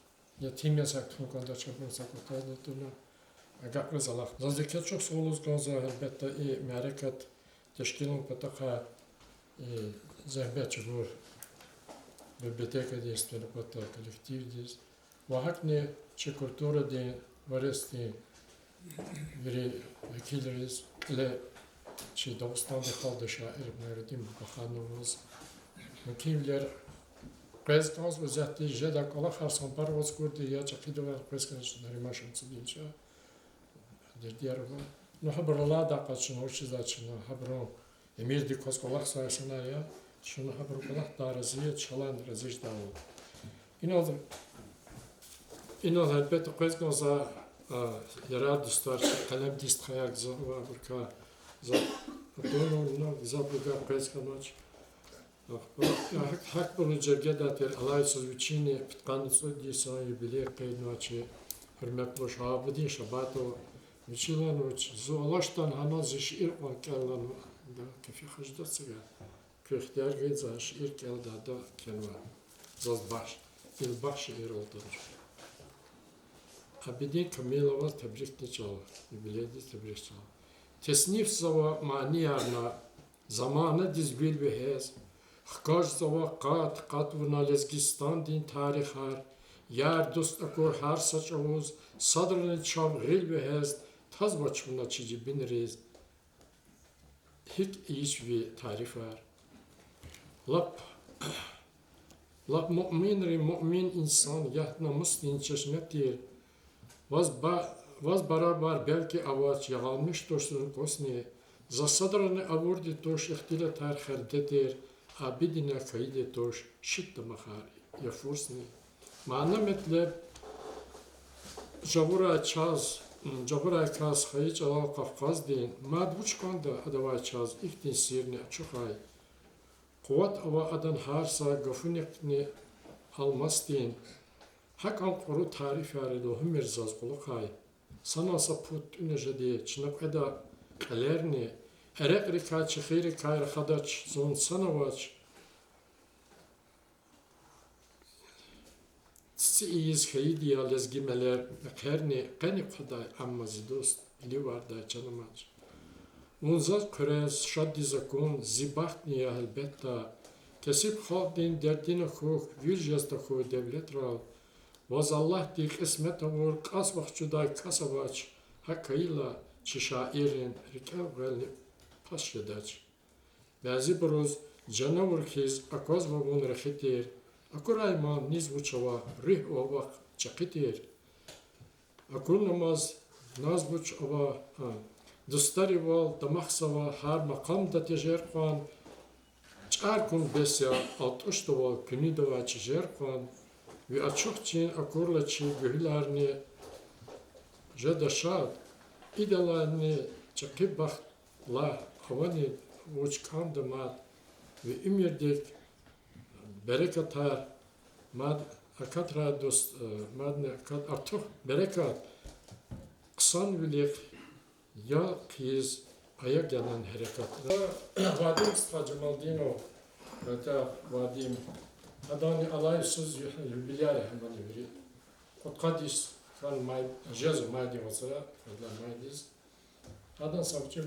Yatim yasak tüm konuda çabuk sakıtalı tuna. Agakız Allah. Zaziket çok soluz gazı elbette merekat teşkilin pataka zehbet çubur. Biblioteka diye istedi pata kolektiv diye. Vahakne çi kultura diye varesti biri vekilleriz. Le çi Dağıstan'da kaldı şair Nurettin Bakhanımız. Mükimler Prezkans ve zahti jedak Allah harsan parvaz kurdu ya çakido ve prezkans narimaşın sıdilça. Diğer var. No haberla da kaçın hoşçuz açın haberon. Emir di koskolah sayesinde ya. Şunu haber kolah da raziyet çalan raziş davu. İnol elbette prezkansa yarar dostlar kalem dist hayak zava burka za dono zabuga prezkanaç. Hak bunu cergeda ter alaysız viçini pitkanısı disa yubiley qeydnaçı hürmetli şahabdi şabato viçilanoç zolaştan hanaz şiir qallan da kefi xajdatsıga köxtiyar geyza şiir kelda da kenva zaz baş il baş şiir oldu. Abidin Kamilova tebrik çal yubileydi tebrik çal. Tesnif zava maniyarna zamanı dizbil behez Xkaj zava qat vuna Lezgistan din tarixar yar dost akor har saç avuz sadrını çav gil behez taz baçmuna çici bin rez hik iş vi tarifar lap mu'min insan yahtna muslim çeşmetir vaz barabar belki avaç yağalmış toşsun kosne za sadrını avurdi toş ihtila tarixar dedir Abidine kaydı toş şitte mahar ya fursni. Mana metleb Javura kaz hayıç ala Kafkaz din. Mad buçkanda adava çaz iktin sirni açukay. Kuvat ava adan harsa gafunikni almastin. Hak an koru tarif yarido hümirzaz kulukay. Sana saput ünejedi çınak eda kalerni. Erek rika çikhiri kayr khadaç zon sanavaç Siyiz khaydiya lezgimeler mekerni qani qaday amma zidost ili varda çanamaç Unzat kres şaddi zakon zibaht niya elbetta kesip xaldin derdine xo viljasta xo devlet ral Vaz Allah di qismet avur qas vaxçuday kasavaç hakkayla çişairin rikav galni Paşyadaç. Bazı broz canavur kiz akaz vagon rexitir. Akurayman niz vuçava rih ovak çakitir. Akur namaz naz vuç ava dostari val damaxsava har maqam da tejer qan çar kun besya altış dova günü dova tejer qan ve açık çin akurla çi gühlarni jadaşat idalarni çakib baxt la havani uçkan da mad ve imirdik bereketar mad akatra dost mad ne kat artık berekat kısan bilik ya kiz ayak yanan harekat vadim Cemal hatta vadim adani alaysız yubilaya hemen yürü Kotkadis kan may jaz maydi mesela falan maydis Adan savcı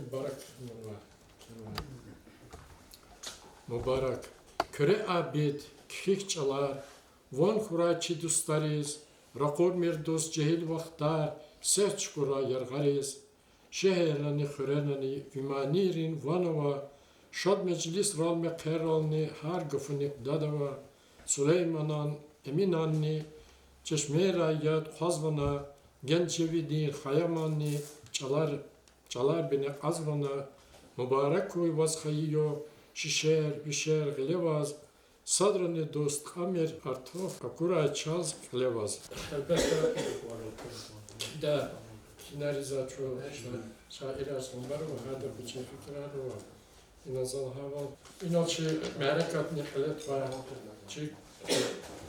mübarek. Köre abid, kik çalar, von kuraçi dostariz, rakor mirdos cehil vaktar, seç kura yargariz, şehirlani khurelani vimanirin vanova, şad meclis ral mekeralni har gıfınik dadava, Süleymanan eminanni, çeşme rayat khazvana, gençevidin hayamanni, çalar beni azvana, mübarek koy vaz hayyo, şişer, bişer, gilevaz, Sadrani dost Amir Artov Akura Charles Klevaz. Elbette da finalizaço şair asımlar ve hada bu fikirler var. İnazal hava inaçı merekat nihalet var. Çünkü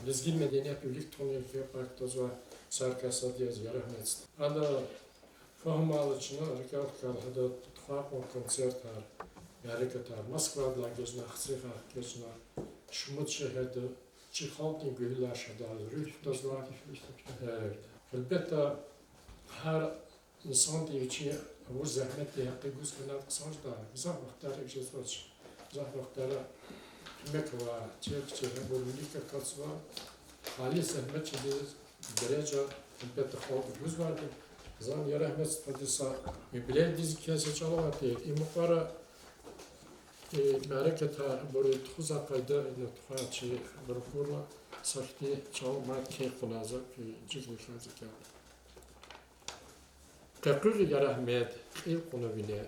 Lizgin medeniyet birlik tonuyuk yapmakta var. Sarkasa diye yarahmet. Hada fahım alıcına hareket kal hada tutfaq o konsertar. Merekat var. Moskva'da gözüne xsifa gözüne Şumut şehirde çıkaltın güller şadal rüh var. Elbette her insan diye ki bu zahmetle yaptığı göz kadar kısaçta güzel vakitler egzersiz. Güzel vakitler yemek var, çek bu birlikte katsı var. Hali zahmet çiziz derece elbette halk göz vardı. Zan ya rahmet sıfatıysa bile dizi kese çalavat değil. İmukara meraketa buraya tuza kayda nutfaçı bırakırlar. Sakti çalmak keyfınazak cizli kazık yaptı. Tekrar ya rahmet ilk konu bile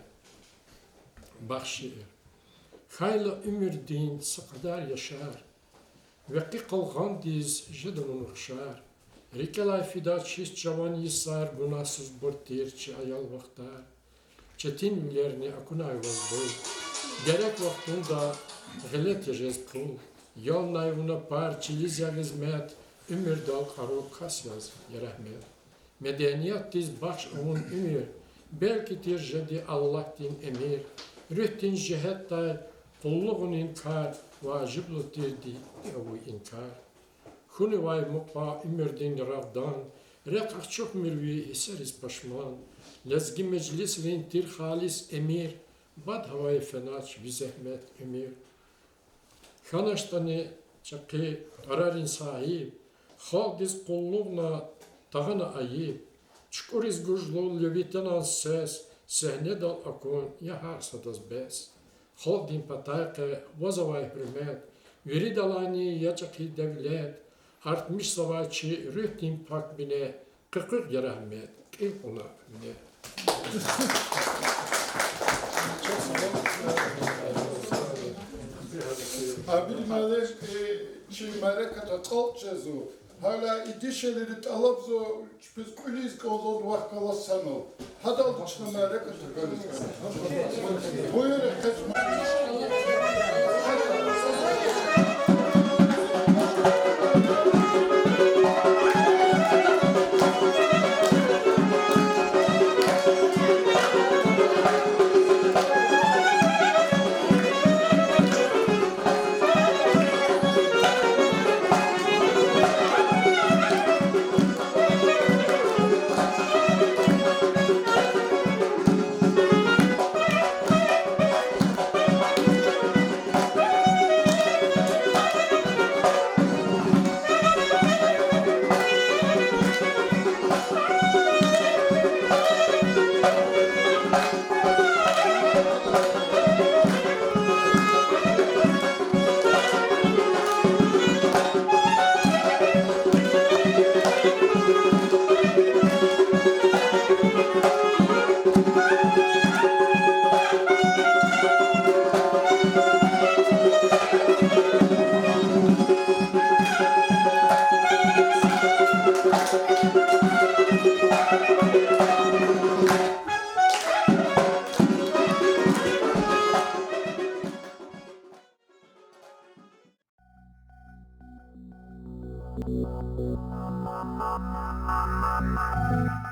bahşi. Hayla ömür din sakadar yaşar. Ve ki kalgan diz jedunun uğşar. Rikelay fida çiz cavan yisar günahsız bortir çi ayal vaktar. Çetin millerini akunay vazboy. Gerek vaktunda gılet yajez pul. Yol nayvuna par çiliz ya hizmet. Ömür dal karo kas yaz ya rahmet. Medeniyet diz baş onun ömür. Belki tir jedi Allah din emir. Rühtin cihettar kulluğun inkar. Vaciblu tirdi evu inkar. Huni vay mukba ömürdin ravdan. Rekak çok mürvi eseriz paşman. Lezgi meclis rintir halis emir. Bad havayı fenaç bir zahmet emir. Xanaştani çakı ararin sahip. Halk diz kulluğuna tağına ayıp. Çukuriz gujlul lövitenan ses. Sehne dal akun ya harsadaz bes. Halk din patayke vazavay hürmet. Veri dalani ya çakı devlet. Artmış savaşçı rüh din pak bine. Kırkır ya rahmet. İlk ona bine. Abi malik çi merakata kalçezu. Hala idişeleri talabzo biz kuliz kolon vakala sano. Hadal dışına merakata gönüz. Buyur kaçma. Thank you.